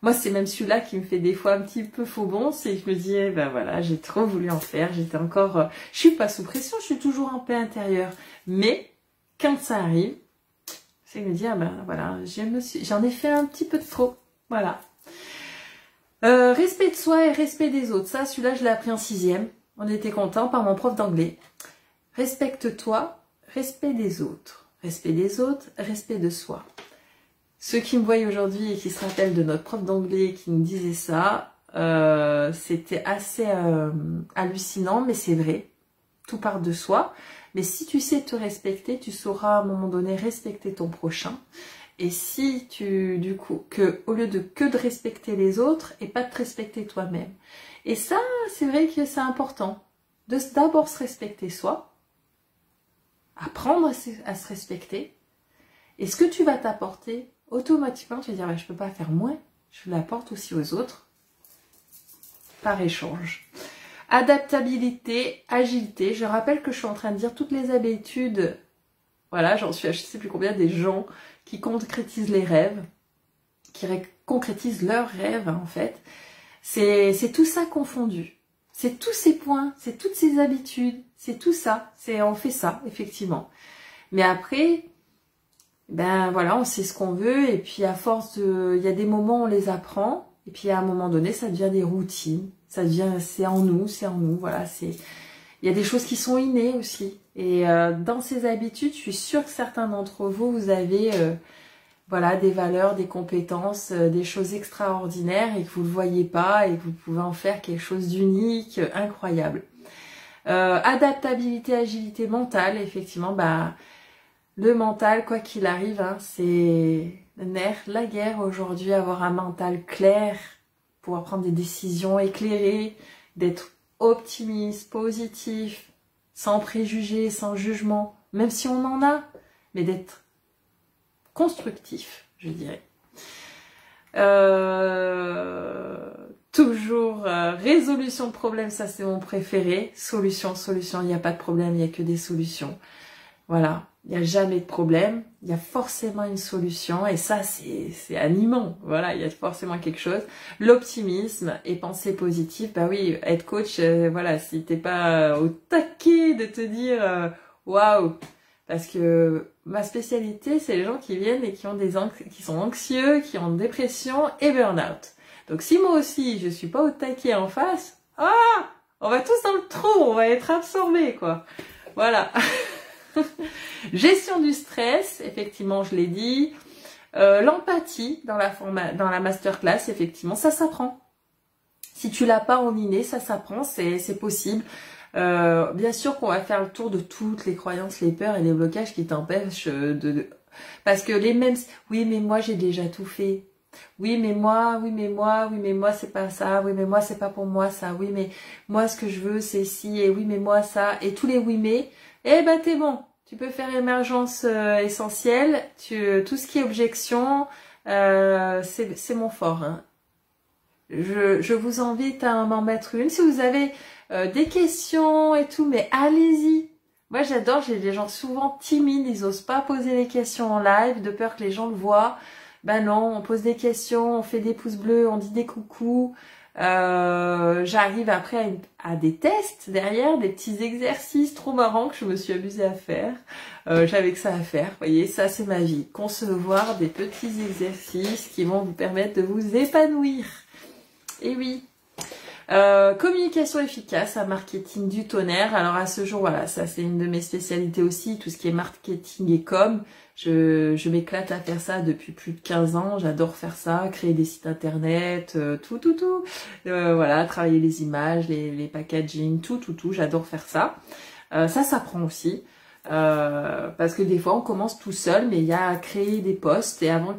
Moi, c'est même celui-là qui me fait des fois un petit peu faux bon, c'est que je me dis, voilà, j'ai trop voulu en faire, j'étais encore... je suis pas sous pression, je suis toujours en paix intérieure. Mais, quand ça arrive, C'est me dire, ben voilà, j'en ai fait un petit peu de trop. Voilà. Respect de soi et respect des autres. Ça, celui-là, je l'ai appris en 6e. On était content par mon prof d'anglais. Respecte-toi, respect des autres. Respect des autres, respect de soi. Ceux qui me voient aujourd'hui et qui se rappellent de notre prof d'anglais qui nous disait ça, c'était assez hallucinant, mais c'est vrai. Tout part de soi. Mais si tu sais te respecter, tu sauras à un moment donné respecter ton prochain. Et si du coup, au lieu de respecter les autres et pas de te respecter toi-même. Et ça, c'est vrai que c'est important. D'abord se respecter soi. Apprendre à se respecter. Et ce que tu vas t'apporter, automatiquement, tu vas dire, bah, je peux pas faire moins. Je l'apporte aussi aux autres. Par échange. Adaptabilité, agilité. Je rappelle que je suis en train de dire toutes les habitudes. Voilà, j'en suis à je sais plus combien des gens qui concrétisent les rêves, qui concrétisent leurs rêves en fait. C'est tout ça confondu. C'est tous ces points, c'est toutes ces habitudes, c'est tout ça. On fait ça, effectivement. Mais après, ben voilà, on sait ce qu'on veut et puis à force de... Il y a des moments où on les apprend et puis à un moment donné, ça devient des routines. Ça devient, c'est en nous, voilà, il y a des choses qui sont innées aussi. Et dans ces habitudes, je suis sûre que certains d'entre vous, vous avez voilà, des valeurs, des compétences, des choses extraordinaires et que vous ne le voyez pas et que vous pouvez en faire quelque chose d'unique, incroyable. Adaptabilité, agilité mentale, effectivement, bah, le mental, quoi qu'il arrive, hein, c'est le nerf, la guerre aujourd'hui, avoir un mental clair, pouvoir prendre des décisions éclairées, d'être optimiste, positif, sans préjugés, sans jugement, même si on en a, mais d'être constructif, je dirais. Toujours résolution de problème, ça c'est mon préféré. Solution, il n'y a pas de problème, il n'y a que des solutions. Voilà, il n'y a jamais de problème, il y a forcément une solution et ça c'est animant, voilà, il y a forcément quelque chose. L'optimisme et pensée positive, bah oui, être coach, voilà, si t'es pas au taquet de te dire waouh, parce que ma spécialité c'est les gens qui viennent et qui sont anxieux, qui ont une dépression et burn-out. Donc si moi aussi je suis pas au taquet en face, on va tous dans le trou, on va être absorbés quoi, voilà. Gestion du stress, effectivement, je l'ai dit. L'empathie dans la masterclass, effectivement, ça s'apprend. Si tu l'as pas en inné, ça s'apprend, c'est possible. Bien sûr qu'on va faire le tour de toutes les croyances, les peurs et les blocages qui t'empêchent parce que les mêmes... Oui, mais moi, j'ai déjà tout fait. Oui, mais moi, c'est pas ça. Oui, mais moi, c'est pas pour moi, ça. Oui, mais moi, ce que je veux, c'est ci. Et oui, mais moi, ça. Et tous les oui, mais... Eh ben, t'es bon. Tu peux faire émergence essentielle. Tout ce qui est objection, c'est mon fort. Hein. Je vous invite à m'en mettre une. Si vous avez des questions et tout, mais allez-y. Moi, j'adore. J'ai des gens souvent timides. Ils osent pas poser les questions en live, de peur que les gens le voient. Ben non, on pose des questions, on fait des pouces bleus, on dit des coucous. J'arrive après à des tests derrière, des petits exercices trop marrants que je me suis amusée à faire. J'avais que ça à faire, vous voyez, ça c'est ma vie. Concevoir des petits exercices qui vont vous permettre de vous épanouir. Et oui. Communication efficace à marketing du tonnerre. Alors à ce jour, voilà, ça c'est une de mes spécialités aussi, tout ce qui est marketing et com. Je m'éclate à faire ça depuis plus de 15 ans, j'adore faire ça, créer des sites internet, tout. Voilà, travailler les images, les packaging, tout, j'adore faire ça. Ça s'apprend aussi. Parce que des fois on commence tout seul, mais il y a à créer des postes et avant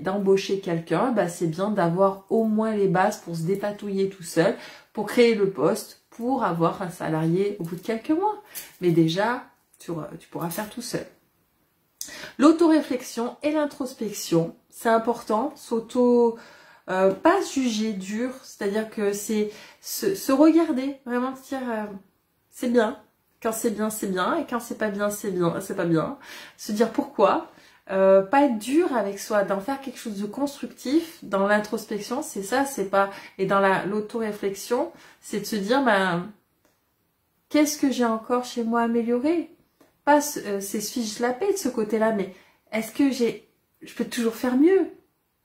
d'embaucher quelqu'un, bah, c'est bien d'avoir au moins les bases pour se dépatouiller tout seul, pour créer le poste, pour avoir un salarié au bout de quelques mois. Mais déjà, tu pourras faire tout seul. L'autoréflexion et l'introspection, c'est important, pas se juger dur, c'est-à-dire que c'est se regarder, vraiment se dire c'est bien. Quand c'est bien, et quand c'est pas bien, c'est pas bien. Se dire pourquoi, pas être dur avec soi, d'en faire quelque chose de constructif. Dans l'introspection, c'est ça, c'est pas... Et dans l'autoréflexion, c'est de se dire, ben, qu'est-ce que j'ai encore chez moi à améliorer? Pas c'est se fiche la paix de ce côté-là, mais est-ce que je peux toujours faire mieux?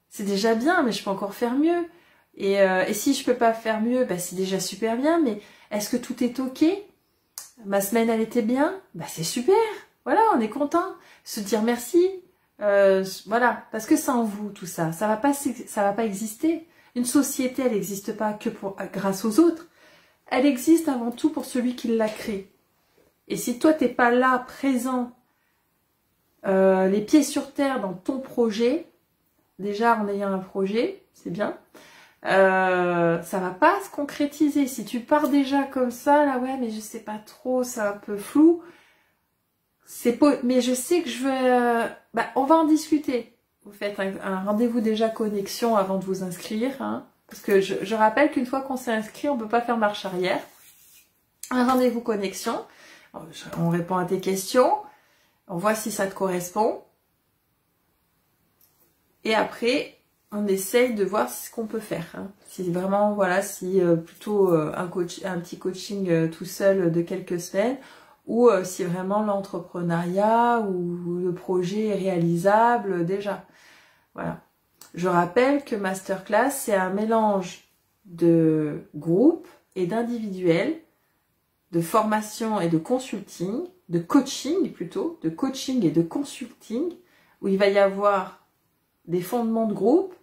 C'est déjà bien, mais je peux encore faire mieux. Et si je peux pas faire mieux, bah, c'est déjà super bien, mais est-ce que tout est ok? Ma semaine, elle était bien? Bah, c'est super. Voilà, on est content. Se dire merci. Voilà, parce que c'est en vous, tout ça. Ça va pas exister. Une société, elle n'existe pas que grâce aux autres. Elle existe avant tout pour celui qui l'a créée. Et si toi, t'es pas là, présent, les pieds sur terre dans ton projet, déjà en ayant un projet, c'est bien, ça va pas se concrétiser. Si tu pars déjà comme ça, là, ouais, mais je sais pas trop, c'est un peu flou, mais je sais que je vais... bah, on va en discuter. Vous faites un rendez-vous déjà connexion avant de vous inscrire, hein, parce que je rappelle qu'une fois qu'on s'est inscrit, on peut pas faire marche arrière. Un rendez-vous connexion, on répond à tes questions, on voit si ça te correspond, et après, on essaye de voir ce qu'on peut faire. Hein. Si vraiment, voilà, si plutôt un petit coaching tout seul de quelques semaines, ou si vraiment l'entrepreneuriat ou le projet est réalisable déjà. Voilà. Je rappelle que Masterclass, c'est un mélange de groupe et d'individuel, de formation et de consulting, de coaching plutôt, de coaching et de consulting, où il va y avoir des fondements de groupe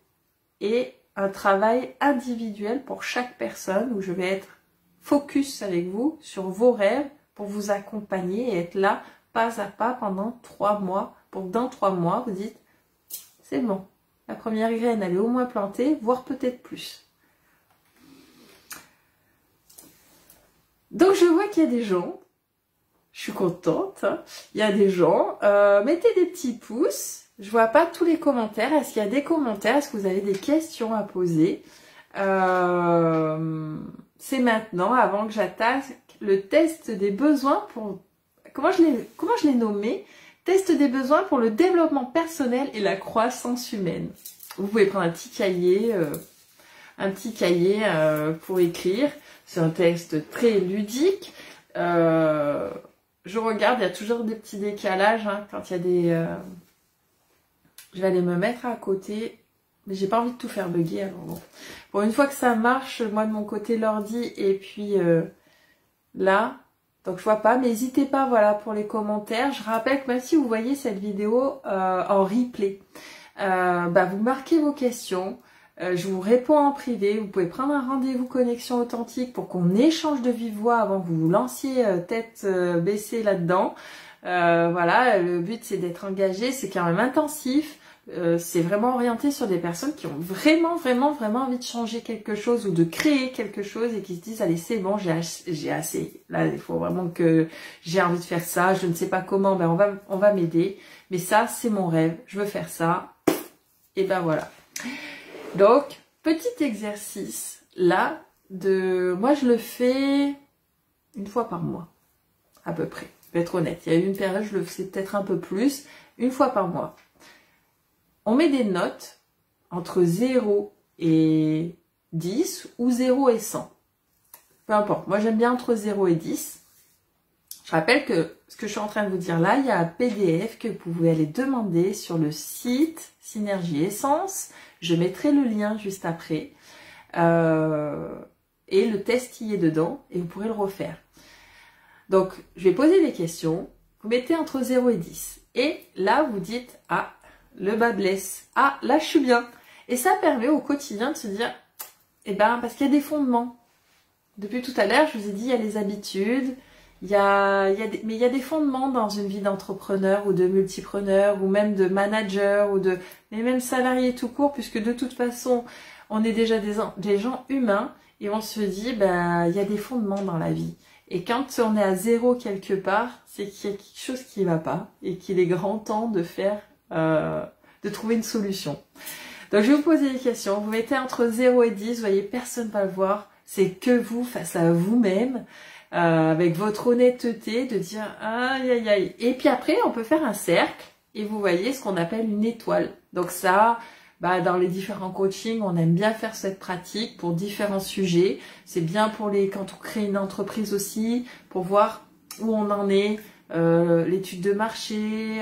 et un travail individuel pour chaque personne, où je vais être focus avec vous sur vos rêves pour vous accompagner et être là pas à pas pendant 3 mois, pour que dans 3 mois, vous dites, c'est bon, la première graine, elle est au moins plantée, voire peut-être plus. Donc je vois qu'il y a des gens, je suis contente, hein, il y a des gens, mettez des petits pouces, je vois pas tous les commentaires, est-ce qu'il y a des commentaires, est-ce que vous avez des questions à poser? C'est maintenant, avant que j'attaque le test des besoins pour... Comment je l'ai nommé? Test des besoins pour le développement personnel et la croissance humaine. Vous pouvez prendre un petit cahier pour écrire. C'est un texte très ludique. Je regarde, il y a toujours des petits décalages hein, quand il y a des... Je vais aller me mettre à côté... Mais j'ai pas envie de tout faire bugger, alors bon. Pour une fois que ça marche, moi de mon côté l'ordi, et puis là, donc je vois pas, mais n'hésitez pas, voilà, pour les commentaires. Je rappelle que même si vous voyez cette vidéo en replay, bah, vous marquez vos questions, je vous réponds en privé, vous pouvez prendre un rendez-vous connexion authentique pour qu'on échange de vive voix avant que vous vous lanciez tête baissée là-dedans. Voilà, le but c'est d'être engagé, c'est quand même intensif. C'est vraiment orienté sur des personnes qui ont vraiment envie de changer quelque chose ou de créer quelque chose et qui se disent allez c'est bon, j'ai assez, là il faut vraiment que j'ai envie de faire ça, je ne sais pas comment, ben on va m'aider, mais ça c'est mon rêve, je veux faire ça, et ben voilà. Donc petit exercice là, moi je le fais une fois par mois à peu près, je vais être honnête, il y a eu une période je le faisais peut-être un peu plus, une fois par mois. On met des notes entre 0 et 10 ou 0 et 100. Peu importe. Moi, j'aime bien entre 0 et 10. Je rappelle que ce que je suis en train de vous dire là, il y a un PDF que vous pouvez aller demander sur le site Synergie Essence. Je mettrai le lien juste après. Et le test y est dedans et vous pourrez le refaire. Donc, je vais poser des questions. Vous mettez entre 0 et 10. Et là, vous dites, ah, le bas blesse. Ah, là, je suis bien. Et ça permet au quotidien de se dire, eh ben, parce qu'il y a des fondements. Depuis tout à l'heure, je vous ai dit, il y a les habitudes, mais il y a des fondements dans une vie d'entrepreneur ou de multipreneur ou même de manager mais même salarié tout court, puisque de toute façon, on est déjà des gens humains et on se dit, ben, il y a des fondements dans la vie. Et quand on est à 0 quelque part, c'est qu'il y a quelque chose qui ne va pas et qu'il est grand temps de de trouver une solution. Donc je vais vous poser des questions. Vous mettez entre 0 et 10, vous voyez, personne ne va le voir. C'est que vous face à vous-même, avec votre honnêteté, de dire aïe aïe aïe. Et puis après, on peut faire un cercle et vous voyez ce qu'on appelle une étoile. Donc ça, bah, dans les différents coachings, on aime bien faire cette pratique pour différents sujets. C'est bien pour quand on crée une entreprise aussi, pour voir où on en est, l'étude de marché,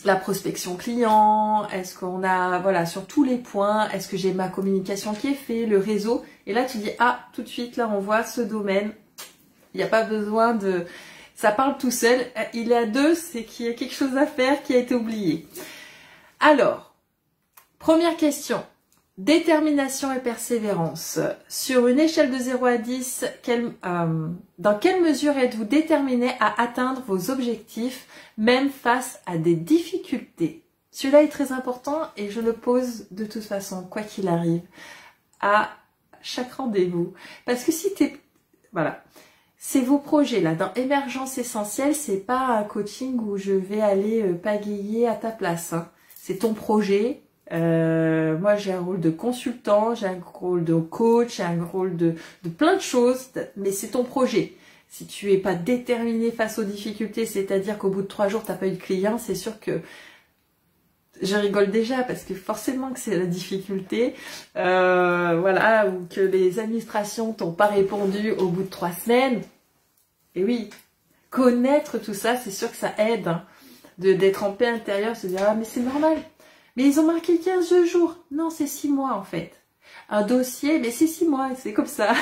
la prospection client, est-ce qu'on a, voilà, sur tous les points, est-ce que j'ai ma communication qui est faite, le réseau. Et là, tu dis, ah, tout de suite, là, on voit ce domaine. Il n'y a pas besoin de... Ça parle tout seul. Il est à 2, c'est qu'il y a quelque chose à faire qui a été oublié. Alors, première question. Détermination et persévérance. Sur une échelle de 0 à 10, dans quelle mesure êtes-vous déterminé à atteindre vos objectifs, même face à des difficultés? Celui-là est très important et je le pose de toute façon, quoi qu'il arrive, à chaque rendez-vous. Parce que si t'es... Voilà. C'est vos projets là. Dans Émergence Essentielle, c'est pas un coaching où je vais aller pagayer à ta place. Hein. C'est ton projet. Moi, j'ai un rôle de consultant, j'ai un rôle de coach, j'ai un rôle de plein de choses, mais c'est ton projet. Si tu es pas déterminé face aux difficultés, c'est-à-dire qu'au bout de 3 jours, tu n'as pas eu de client, c'est sûr que je rigole déjà parce que forcément que c'est la difficulté, voilà, ou que les administrations t'ont pas répondu au bout de 3 semaines. Et oui, connaître tout ça, c'est sûr que ça aide, hein, d'être en paix intérieure, se dire ah mais c'est normal. Mais ils ont marqué 15 jours. Non, c'est 6 mois en fait. Un dossier, mais c'est 6 mois, c'est comme ça.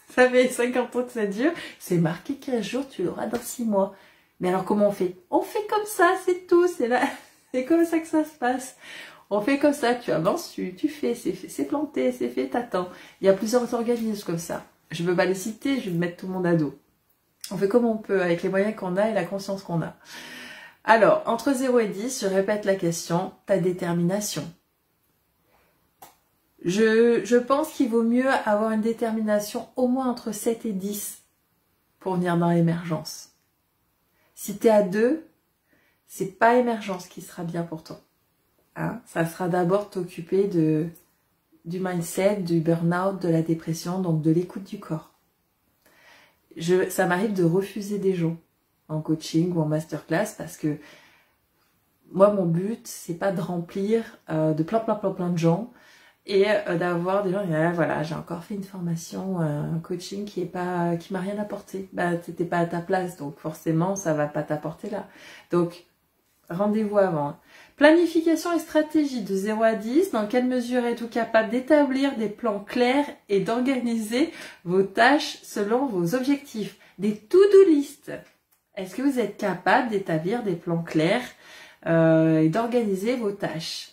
Ça fait 50 ans que ça dure. C'est marqué 15 jours, tu l'auras dans 6 mois. Mais alors comment on fait? On fait comme ça, c'est tout. C'est là, c'est comme ça que ça se passe. On fait comme ça, tu avances, tu fais, c'est planté, c'est fait, t'attends. Il y a plusieurs organismes comme ça. Je veux pas les citer, je vais mettre tout le monde à dos. On fait comme on peut, avec les moyens qu'on a et la conscience qu'on a. Alors, entre 0 et 10, je répète la question, ta détermination. Je pense qu'il vaut mieux avoir une détermination au moins entre 7 et 10 pour venir dans l'émergence. Si tu es à 2, c'est pas émergence qui sera bien pour toi. Hein, ça sera d'abord t'occuper du mindset, du burn-out, de la dépression, donc de l'écoute du corps. Ça m'arrive de refuser des gens en coaching ou en masterclass parce que moi mon but c'est pas de remplir de plein de gens et d'avoir des gens qui disent voilà j'ai encore fait une formation un coaching qui m'a rien apporté. Bah t'étais pas à ta place donc forcément ça va pas t'apporter là. Donc rendez-vous avant. Planification et stratégie de 0 à 10. Dans quelle mesure êtes-vous capable d'établir des plans clairs et d'organiser vos tâches selon vos objectifs? Des to-do list. Est-ce que vous êtes capable d'établir des plans clairs et d'organiser vos tâches?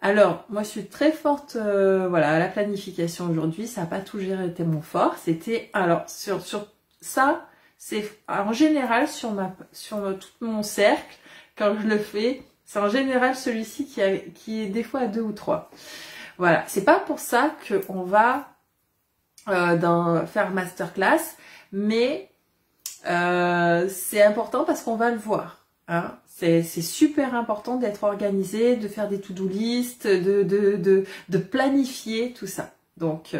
Alors, moi je suis très forte voilà, à la planification aujourd'hui, ça n'a pas toujours été mon fort. C'était alors sur ça, c'est en général sur tout mon cercle, quand je le fais, c'est en général celui-ci qui est des fois à 2 ou 3. Voilà, c'est pas pour ça qu'on va faire masterclass, mais c'est important parce qu'on va le voir. Hein. C'est super important d'être organisé, de faire des to-do list, de planifier tout ça. Donc,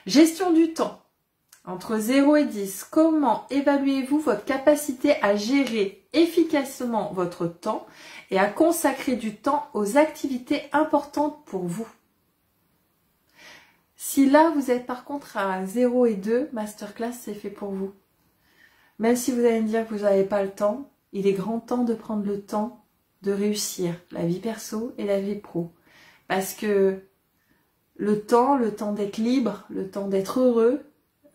gestion du temps. Entre 0 et 10, comment évaluez-vous votre capacité à gérer efficacement votre temps et à consacrer du temps aux activités importantes pour vous? Si là, vous êtes par contre à 0 et 2, masterclass, c'est fait pour vous. Même si vous allez me dire que vous n'avez pas le temps, il est grand temps de prendre le temps de réussir la vie perso et la vie pro. Parce que le temps d'être libre, le temps d'être heureux,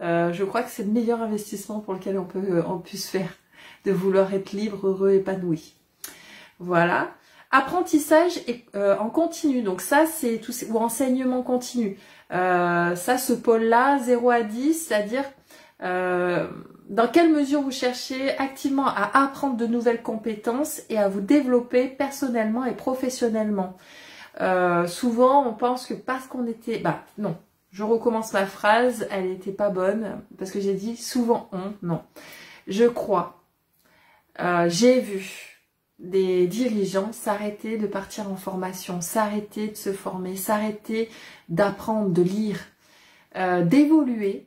je crois que c'est le meilleur investissement pour lequel on puisse faire. De vouloir être libre, heureux, épanoui. Voilà. Apprentissage en continu. Donc ça, c'est tout, ou enseignement continu. Ça, ce pôle-là, 0 à 10, c'est-à-dire dans quelle mesure vous cherchez activement à apprendre de nouvelles compétences et à vous développer personnellement et professionnellement. Souvent, on pense que parce qu'on était... Bah non, je recommence ma phrase, elle n'était pas bonne, parce que j'ai dit souvent on, non. Je crois, j'ai vu des dirigeants s'arrêter de partir en formation, s'arrêter de se former, s'arrêter d'apprendre, de lire, d'évoluer.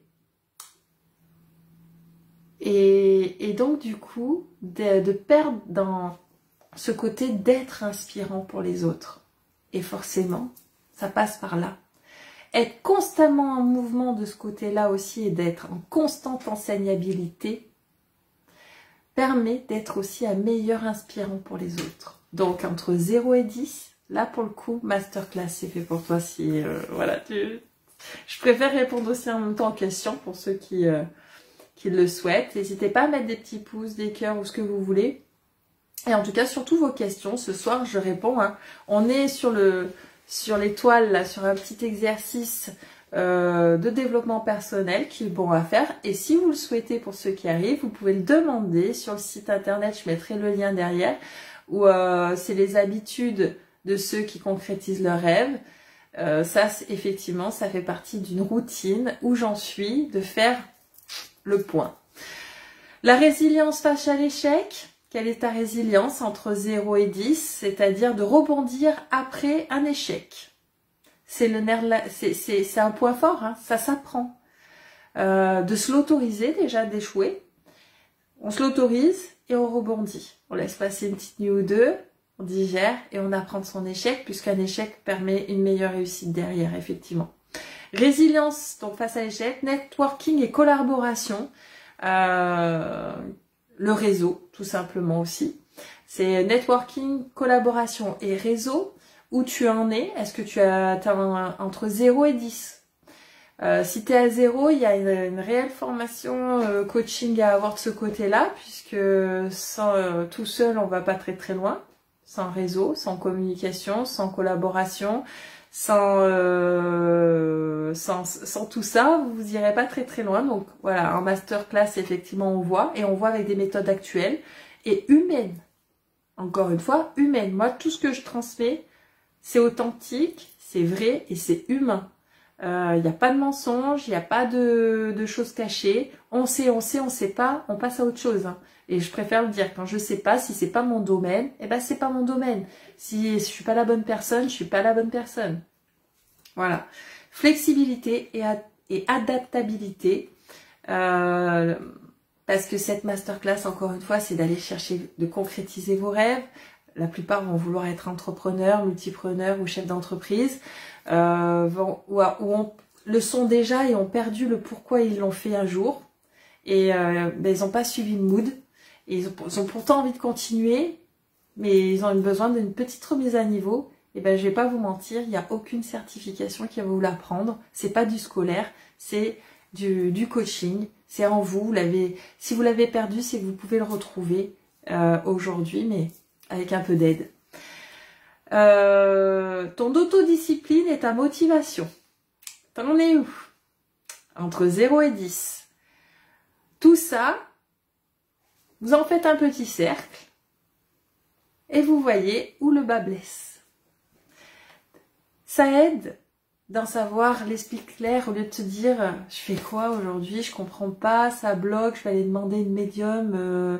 Et donc du coup, de perdre dans ce côté d'être inspirant pour les autres. Et forcément, ça passe par là. Être constamment en mouvement de ce côté-là aussi et d'être en constante enseignabilité permet d'être aussi un meilleur inspirant pour les autres. Donc entre 0 et 10, là pour le coup, masterclass, c'est fait pour toi. Si voilà, je préfère répondre aussi en même temps aux questions pour ceux qui le souhaitent. N'hésitez pas à mettre des petits pouces, des cœurs ou ce que vous voulez. Et en tout cas, surtout vos questions. Ce soir, je réponds. Hein. On est sur l'étoile, là, sur un petit exercice de développement personnel qui est bon à faire. Et si vous le souhaitez pour ceux qui arrivent, vous pouvez le demander sur le site internet. Je mettrai le lien derrière. Où c'est les habitudes de ceux qui concrétisent leurs rêves. Ça, effectivement, ça fait partie d'une routine où j'en suis de faire le point. La résilience face à l'échec. Quelle est ta résilience entre 0 et 10, c'est-à-dire de rebondir après un échec. C'est le nerf, c'est un point fort, hein, ça s'apprend. De se l'autoriser déjà d'échouer. On se l'autorise et on rebondit. On laisse passer une petite nuit ou deux, on digère et on apprend de son échec, puisqu'un échec permet une meilleure réussite derrière, effectivement. Résilience, donc face à l'échec, networking et collaboration. Le réseau, tout simplement aussi. C'est networking, collaboration et réseau. Où tu en es? Est-ce que tu as entre 0 et 10? Si tu es à 0, il y a une réelle formation coaching à avoir de ce côté-là, puisque sans tout seul, on va pas très très loin. Sans réseau, sans communication, sans collaboration, sans tout ça, vous irez pas très très loin. Donc voilà, en masterclass, effectivement, on voit avec des méthodes actuelles et humaines. Encore une fois, humaines. Moi, tout ce que je transmets, c'est authentique, c'est vrai et c'est humain. Il n'y a pas de mensonge, il n'y a pas de choses cachées. On sait pas, on passe à autre chose. Hein. Et je préfère le dire, quand je sais pas, si c'est pas mon domaine, eh ben c'est pas mon domaine. Si je suis pas la bonne personne, je suis pas la bonne personne. Voilà. Flexibilité et adaptabilité. Parce que cette masterclass, encore une fois, c'est d'aller chercher, de concrétiser vos rêves. La plupart vont vouloir être entrepreneurs, multipreneurs ou chefs d'entreprise. Ou le sont déjà et ont perdu le pourquoi ils l'ont fait un jour. Et ils n'ont pas suivi le mood. Et ils ont pourtant envie de continuer, mais ils ont besoin d'une petite remise à niveau. Et je vais pas vous mentir, il n'y a aucune certification qui va vous l'apprendre. C'est pas du scolaire, c'est du coaching. C'est en vous. Si vous l'avez perdu, c'est que vous pouvez le retrouver aujourd'hui, mais avec un peu d'aide. Ton autodiscipline et ta motivation. T'en es où? Entre 0 et 10. Tout ça, vous en faites un petit cercle et vous voyez où le bas blesse. Ça aide d'en savoir l'esprit clair au lieu de te dire je fais quoi aujourd'hui, je comprends pas, ça bloque, je vais aller demander une médium.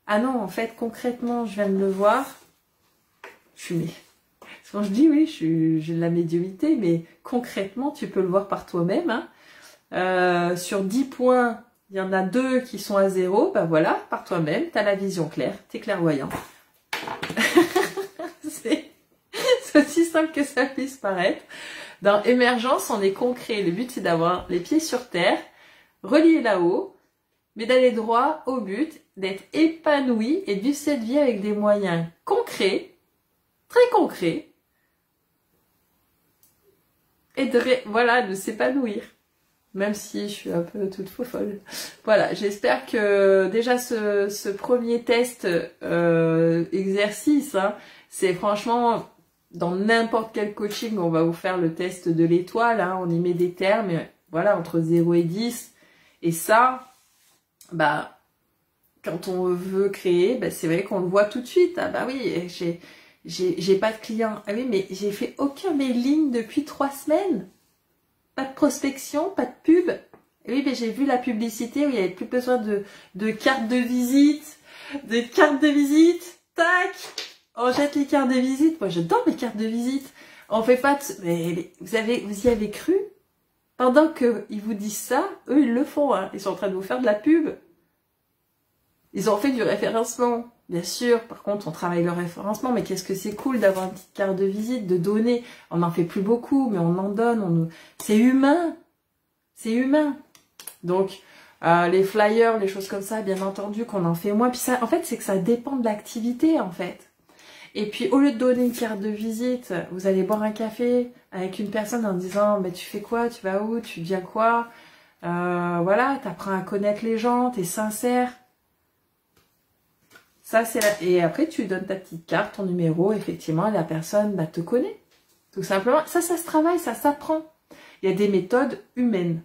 Ah non, en fait, concrètement, je viens de le voir, je suis née. Quand je dis oui, j'ai de la médiumité, mais concrètement, tu peux le voir par toi-même. Hein. Sur 10 points, il y en a 2 qui sont à 0, voilà, par toi-même, tu as la vision claire, tu es clairvoyant. C'est aussi simple que ça puisse paraître. Dans Émergence, on est concret. Le but, c'est d'avoir les pieds sur terre, reliés là-haut, mais d'aller droit au but, d'être épanoui et de vivre cette vie avec des moyens concrets, très concrets, et de s'épanouir. Même si je suis un peu toute folle. Voilà, j'espère que déjà ce premier test exercice, hein, c'est franchement, dans n'importe quel coaching, on va vous faire le test de l'étoile, hein, on y met des termes, voilà, entre 0 et 10. Et ça, quand on veut créer, c'est vrai qu'on le voit tout de suite. Ah oui, j'ai pas de clients. Ah oui, mais j'ai fait aucun mailing depuis 3 semaines. Pas de prospection, pas de pub. Et oui, mais j'ai vu la publicité où il n'y avait plus besoin de cartes de visite. De cartes de visite. Tac! On jette les cartes de visite. Moi, j'adore mes cartes de visite. On fait pas de... Mais vous y avez cru? Pendant qu'ils vous disent ça, eux, ils le font. Hein. Ils sont en train de vous faire de la pub. Ils ont fait du référencement. Bien sûr, par contre, on travaille le référencement, mais qu'est-ce que c'est cool d'avoir une petite carte de visite, de donner. On n'en fait plus beaucoup, mais on en donne. C'est humain. C'est humain. Donc, les flyers, les choses comme ça, bien entendu, qu'on en fait moins. Puis ça, en fait, c'est que ça dépend de l'activité, en fait. Et puis, au lieu de donner une carte de visite, vous allez boire un café avec une personne en disant, tu fais quoi, tu vas où, tu viens quoi, voilà, t'apprends à connaître les gens, t'es sincère. Ça, c'est la... Et après, tu lui donnes ta petite carte, ton numéro, effectivement, la personne te connaît. Tout simplement. Ça se travaille, ça s'apprend. Il y a des méthodes humaines.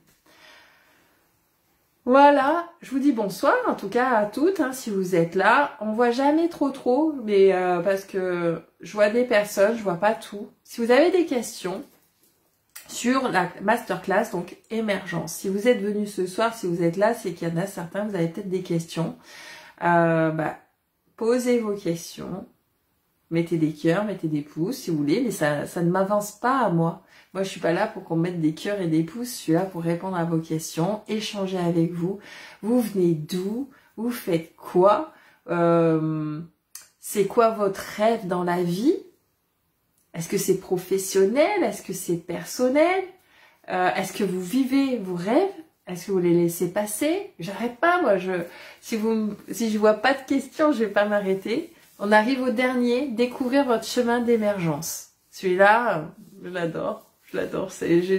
Voilà, je vous dis bonsoir, en tout cas à toutes, si vous êtes là. On voit jamais trop, mais parce que je vois des personnes, je vois pas tout. Si vous avez des questions sur la masterclass, donc émergence. Si vous êtes venu ce soir, si vous êtes là, c'est qu'il y en a certains, vous avez peut-être des questions. Posez vos questions. Mettez des cœurs, mettez des pouces si vous voulez, mais ça ne m'avance pas à moi. Moi, je suis pas là pour qu'on mette des cœurs et des pouces, je suis là pour répondre à vos questions, échanger avec vous. Vous venez d'où? Vous faites quoi? C'est quoi votre rêve dans la vie? Est-ce que c'est professionnel? Est-ce que c'est personnel? Est-ce que vous vivez vos rêves? Est-ce que vous les laissez passer? J'arrête pas, moi. Si je vois pas de questions, je vais pas m'arrêter. On arrive au dernier, découvrir votre chemin d'émergence. Celui-là, je l'adore. Je l'adore. J'ai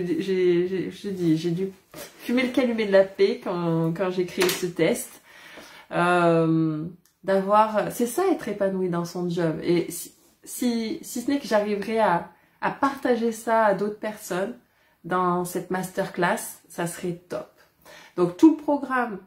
dû fumer le calumet de la paix quand j'ai créé ce test. C'est ça, être épanoui dans son job. Et si ce n'est que j'arriverai à partager ça à d'autres personnes dans cette masterclass, ça serait top. Donc tout le programme,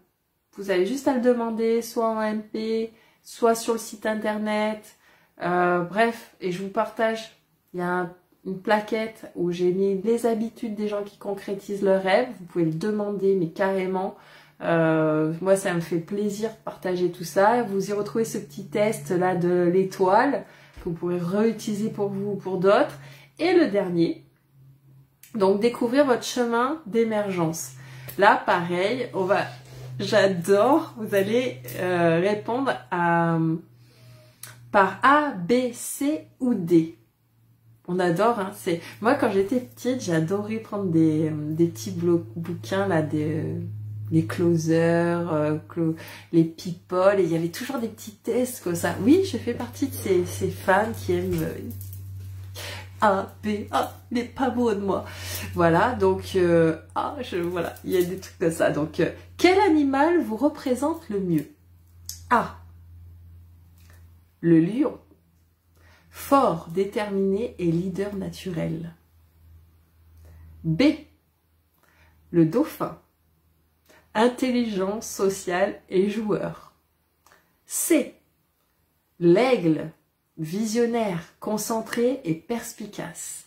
vous avez juste à le demander, soit en MP, soit sur le site internet. Bref, et je vous partage, il y a une plaquette où j'ai mis les habitudes des gens qui concrétisent leurs rêves. Vous pouvez le demander, mais carrément. Moi, ça me fait plaisir de partager tout ça. Vous y retrouvez ce petit test là de l'étoile que vous pourrez réutiliser pour vous ou pour d'autres. Et le dernier, donc découvrir votre chemin d'émergence. Là, pareil, j'adore, vous allez répondre par A, B, C ou D. On adore, moi quand j'étais petite, j'adorais prendre des petits bouquins là, les closers, les people, et il y avait toujours des petits tests comme ça. Oui, je fais partie de ces fans qui aiment A, B, il n'est pas beau de moi. Voilà, donc voilà, il y a des trucs comme ça. Donc, quel animal vous représente le mieux? A, le lion. Fort, déterminé et leader naturel. B, le dauphin. Intelligent, social et joueur. C, l'aigle. Visionnaire, concentré et perspicace.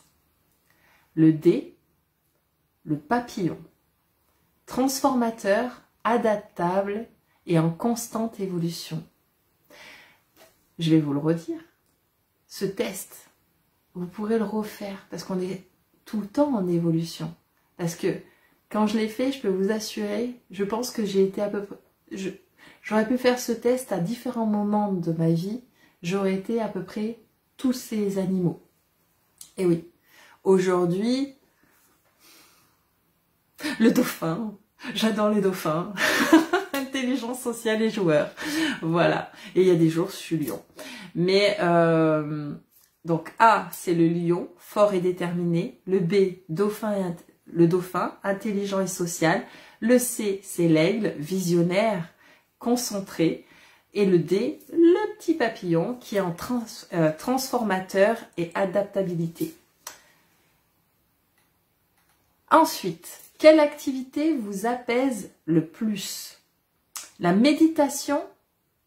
Le D, le papillon. Transformateur, adaptable et en constante évolution. Je vais vous le redire. Ce test, vous pourrez le refaire parce qu'on est tout le temps en évolution. Parce que quand je l'ai fait, je peux vous assurer, je pense que j'ai été à peu près... J'aurais pu faire ce test à différents moments de ma vie. J'aurais été à peu près tous ces animaux. Et oui, aujourd'hui, le dauphin, j'adore les dauphins, intelligence sociale et joueur, voilà. Et il y a des jours, je suis lion. Mais, donc A, c'est le lion, fort et déterminé. Le B, le dauphin, intelligent et social. Le C, c'est l'aigle, visionnaire, concentré. Et le D, le petit papillon qui est en transformateur et adaptabilité. Ensuite, quelle activité vous apaise le plus? La méditation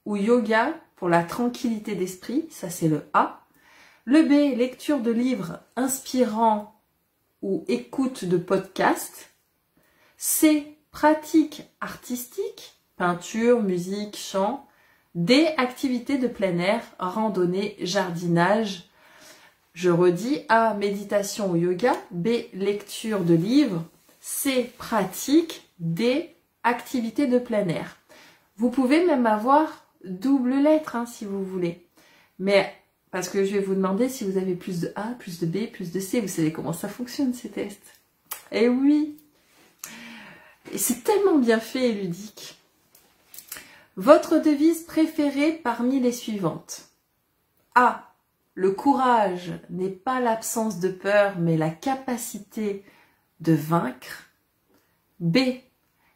ou yoga pour la tranquillité d'esprit, ça c'est le A. Le B, lecture de livres inspirants ou écoute de podcasts. C, pratique artistique, peinture, musique, chant. D, activités de plein air, randonnée, jardinage. Je redis, A, méditation ou yoga. B, lecture de livres. C, pratique. D, activités de plein air. Vous pouvez même avoir double lettre si vous voulez. Mais, parce que je vais vous demander si vous avez plus de A, plus de B, plus de C. Vous savez comment ça fonctionne ces tests. Eh oui. Et c'est tellement bien fait et ludique. Votre devise préférée parmi les suivantes. A, le courage n'est pas l'absence de peur, mais la capacité de vaincre. B,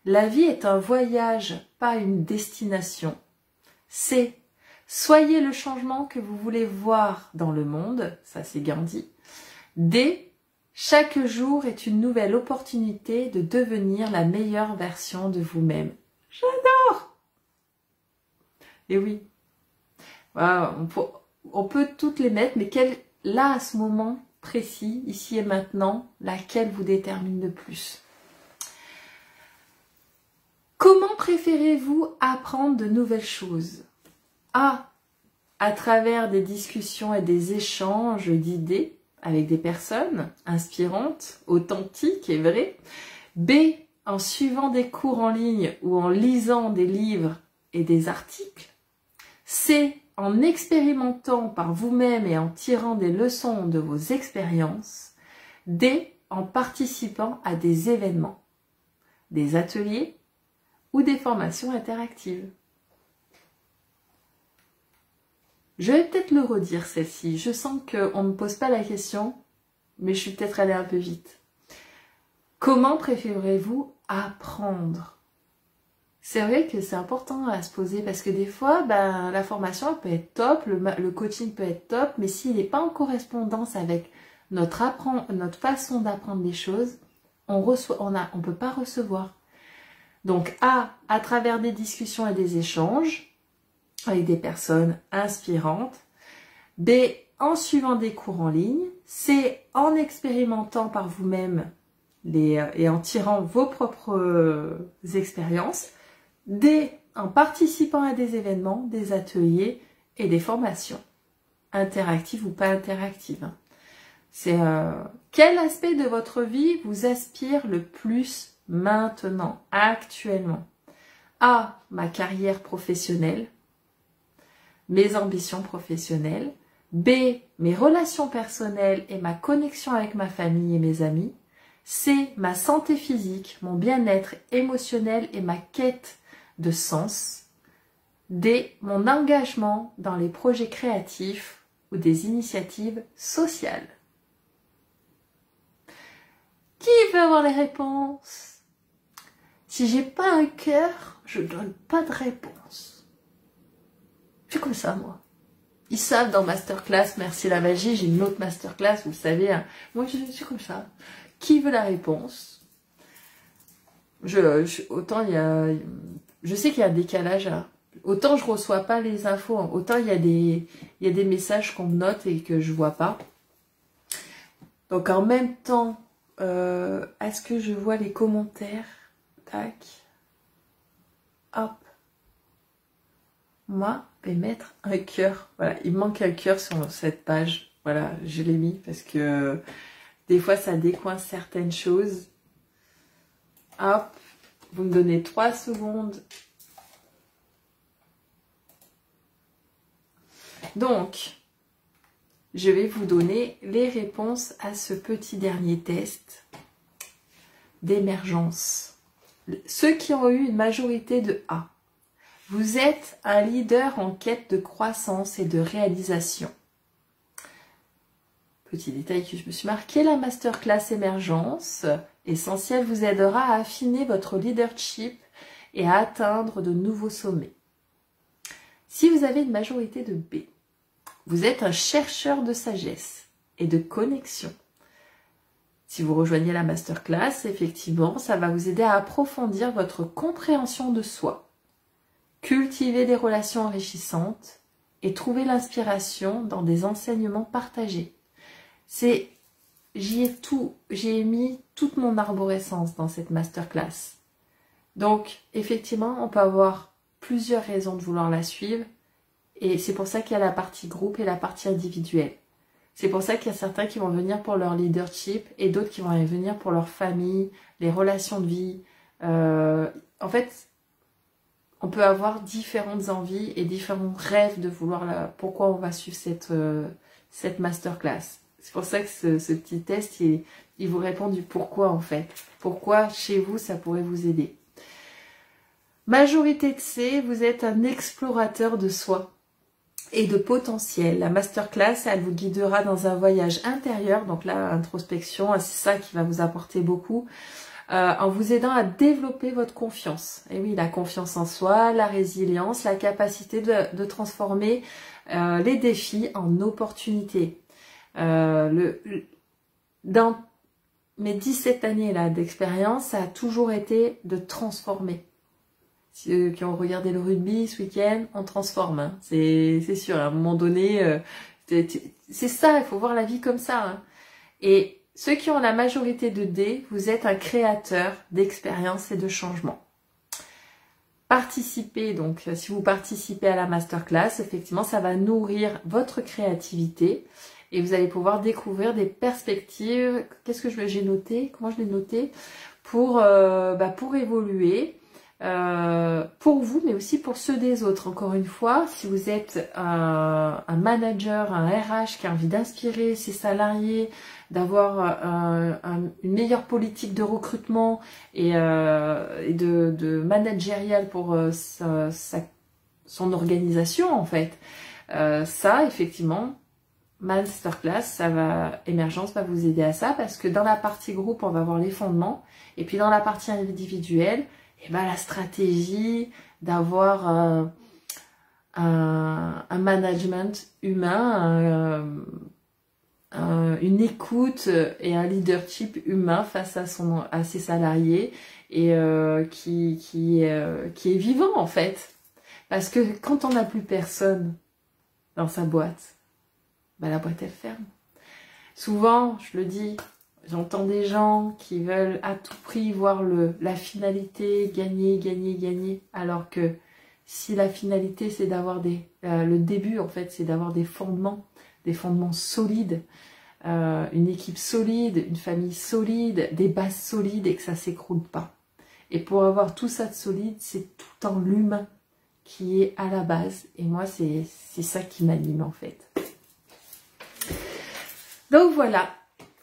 la vie est un voyage, pas une destination. C, soyez le changement que vous voulez voir dans le monde, ça c'est Gandhi. D, chaque jour est une nouvelle opportunité de devenir la meilleure version de vous-même. J'adore! Et oui, voilà, on peut toutes les mettre, mais là, à ce moment précis, ici et maintenant, laquelle vous détermine le plus? Comment préférez-vous apprendre de nouvelles choses? A, à travers des discussions et des échanges d'idées avec des personnes inspirantes, authentiques et vraies. B, en suivant des cours en ligne ou en lisant des livres et des articles. C, en expérimentant par vous-même et en tirant des leçons de vos expériences. D, en participant à des événements, des ateliers ou des formations interactives. Je vais peut-être le redire celle-ci. Je sens qu'on ne me pose pas la question, mais je suis peut-être allée un peu vite. Comment préférez-vous apprendre? C'est vrai que c'est important à se poser parce que des fois, la formation elle peut être top, le coaching peut être top, mais s'il n'est pas en correspondance avec notre façon d'apprendre les choses, on peut pas recevoir. Donc A, à travers des discussions et des échanges avec des personnes inspirantes. B, en suivant des cours en ligne. C, en expérimentant par vous-même et en tirant vos propres expériences. D, en participant à des événements, des ateliers et des formations, interactives ou pas interactives. C'est quel aspect de votre vie vous aspire le plus maintenant, actuellement? A, ma carrière professionnelle, mes ambitions professionnelles. B, mes relations personnelles et ma connexion avec ma famille et mes amis. C, ma santé physique, mon bien-être émotionnel et ma quête de sens. D, mon engagement dans les projets créatifs ou des initiatives sociales. Qui veut avoir les réponses? Si j'ai pas un cœur, je donne pas de réponse. Je suis comme ça, moi. Ils savent dans Masterclass, merci la magie, j'ai une autre Masterclass, vous le savez. Hein. Moi, je suis comme ça. Qui veut la réponse? Autant il y a... Je sais qu'il y a un décalage. Hein. Autant je reçois pas les infos, hein. Autant il y a des messages qu'on me note et que je vois pas. Donc en même temps, est-ce que je vois les commentaires? Tac. Hop. Moi, je vais mettre un cœur. Voilà, il me manque un cœur sur cette page. Voilà, je l'ai mis parce que des fois, ça décoince certaines choses. Hop, vous me donnez 3 secondes. Donc, je vais vous donner les réponses à ce petit dernier test d'émergence. Ceux qui ont eu une majorité de A. Vous êtes un leader en quête de croissance et de réalisation. Petit détail que je me suis marqué, la masterclass émergence essentielle vous aidera à affiner votre leadership et à atteindre de nouveaux sommets. Si vous avez une majorité de B, vous êtes un chercheur de sagesse et de connexion. Si vous rejoignez la masterclass, effectivement, ça va vous aider à approfondir votre compréhension de soi. Cultiver des relations enrichissantes et trouver l'inspiration dans des enseignements partagés. J'ai mis toute mon arborescence dans cette masterclass. Donc, effectivement, on peut avoir plusieurs raisons de vouloir la suivre. Et c'est pour ça qu'il y a la partie groupe et la partie individuelle. C'est pour ça qu'il y a certains qui vont venir pour leur leadership et d'autres qui vont venir pour leur famille, les relations de vie. En fait, on peut avoir différentes envies et différents rêves de vouloir pourquoi on va suivre cette masterclass. C'est pour ça que ce petit test, il vous répond du pourquoi en fait. Pourquoi chez vous, ça pourrait vous aider. Majorité de C, vous êtes un explorateur de soi. et de potentiel. La masterclass, elle vous guidera dans un voyage intérieur, donc là, introspection, c'est ça qui va vous apporter beaucoup, en vous aidant à développer votre confiance. Et oui, la confiance en soi, la résilience, la capacité de transformer les défis en opportunités. Dans mes 17 années là d'expérience, ça a toujours été de transformer. Ceux qui ont regardé le rugby ce week-end, on transforme, hein. C'est sûr, à un moment donné, c'est ça, il faut voir la vie comme ça. Hein. Et ceux qui ont la majorité de D, vous êtes un créateur d'expérience et de changement. Participez, donc si vous participez à la masterclass, effectivement, ça va nourrir votre créativité et vous allez pouvoir découvrir des perspectives. Qu'est-ce que j'ai noté? Comment je l'ai noté? Pour évoluer. Pour vous, mais aussi pour ceux des autres. Encore une fois, si vous êtes un manager, un RH qui a envie d'inspirer ses salariés, d'avoir une meilleure politique de recrutement et de managérial pour son organisation, en fait, ça, effectivement, masterclass, émergence va vous aider à ça, parce que dans la partie groupe, on va voir les fondements, et puis dans la partie individuelle, et ben la stratégie d'avoir un management humain, une écoute et un leadership humain face à ses salariés et qui est vivant en fait. Parce que quand on n'a plus personne dans sa boîte, ben la boîte elle ferme. Souvent, je le dis, j'entends des gens qui veulent à tout prix voir la finalité, gagner, gagner, gagner, alors que si la finalité c'est d'avoir le début en fait, c'est d'avoir des fondements solides, une équipe solide, une famille solide, des bases solides et que ça s'écroule pas. Et pour avoir tout ça de solide, c'est tout le temps l'humain qui est à la base. Et moi, c'est ça qui m'anime en fait. Donc voilà.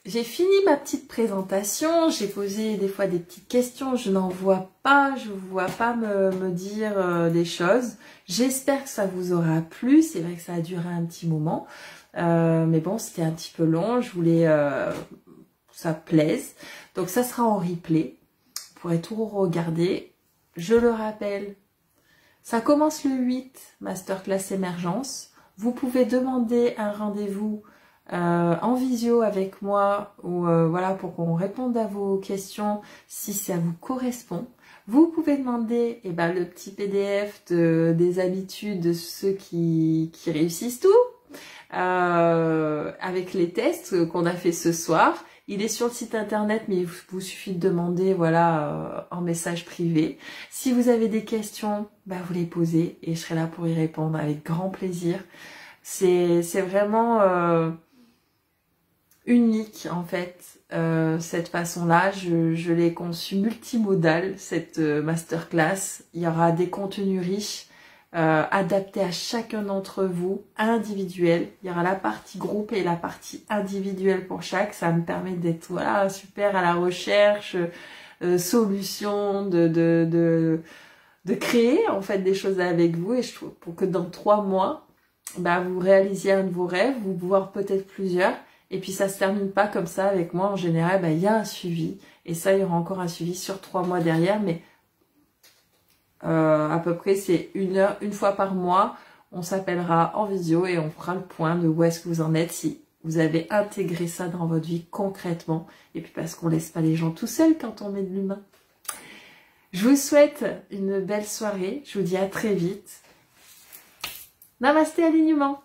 J'ai fini ma petite présentation, j'ai posé des fois des petites questions, je n'en vois pas, je ne vois pas me dire des choses. J'espère que ça vous aura plu, c'est vrai que ça a duré un petit moment, mais bon, c'était un petit peu long, je voulais que ça plaise. Donc ça sera en replay, vous pourrez tout regarder. Je le rappelle, ça commence le 8, Masterclass Émergence. Vous pouvez demander un rendez-vous en visio avec moi ou voilà pour qu'on réponde à vos questions si ça vous correspond. Vous pouvez demander le petit PDF des habitudes de ceux qui réussissent tout avec les tests qu'on a fait ce soir. Il est sur le site internet, mais il vous suffit de demander voilà en message privé. Si vous avez des questions, vous les posez et je serai là pour y répondre avec grand plaisir. C'est vraiment unique en fait, cette façon-là, je l'ai conçue multimodale, cette masterclass. Il y aura des contenus riches, adaptés à chacun d'entre vous, individuels. Il y aura la partie groupe et la partie individuelle pour chaque. Ça me permet d'être voilà super à la recherche, solutions, de créer en fait des choses avec vous, et je trouve pour que dans 3 mois, vous réalisiez un de vos rêves, vous voir peut-être plusieurs. Et puis ça se termine pas comme ça avec moi. En général, il y a un suivi. Et ça, il y aura encore un suivi sur 3 mois derrière. Mais à peu près, c'est une fois par mois. On s'appellera en visio et on fera le point de où est-ce que vous en êtes, si vous avez intégré ça dans votre vie concrètement. Et puis parce qu'on laisse pas les gens tout seuls quand on met de l'humain. Je vous souhaite une belle soirée. Je vous dis à très vite. Namasté alignement.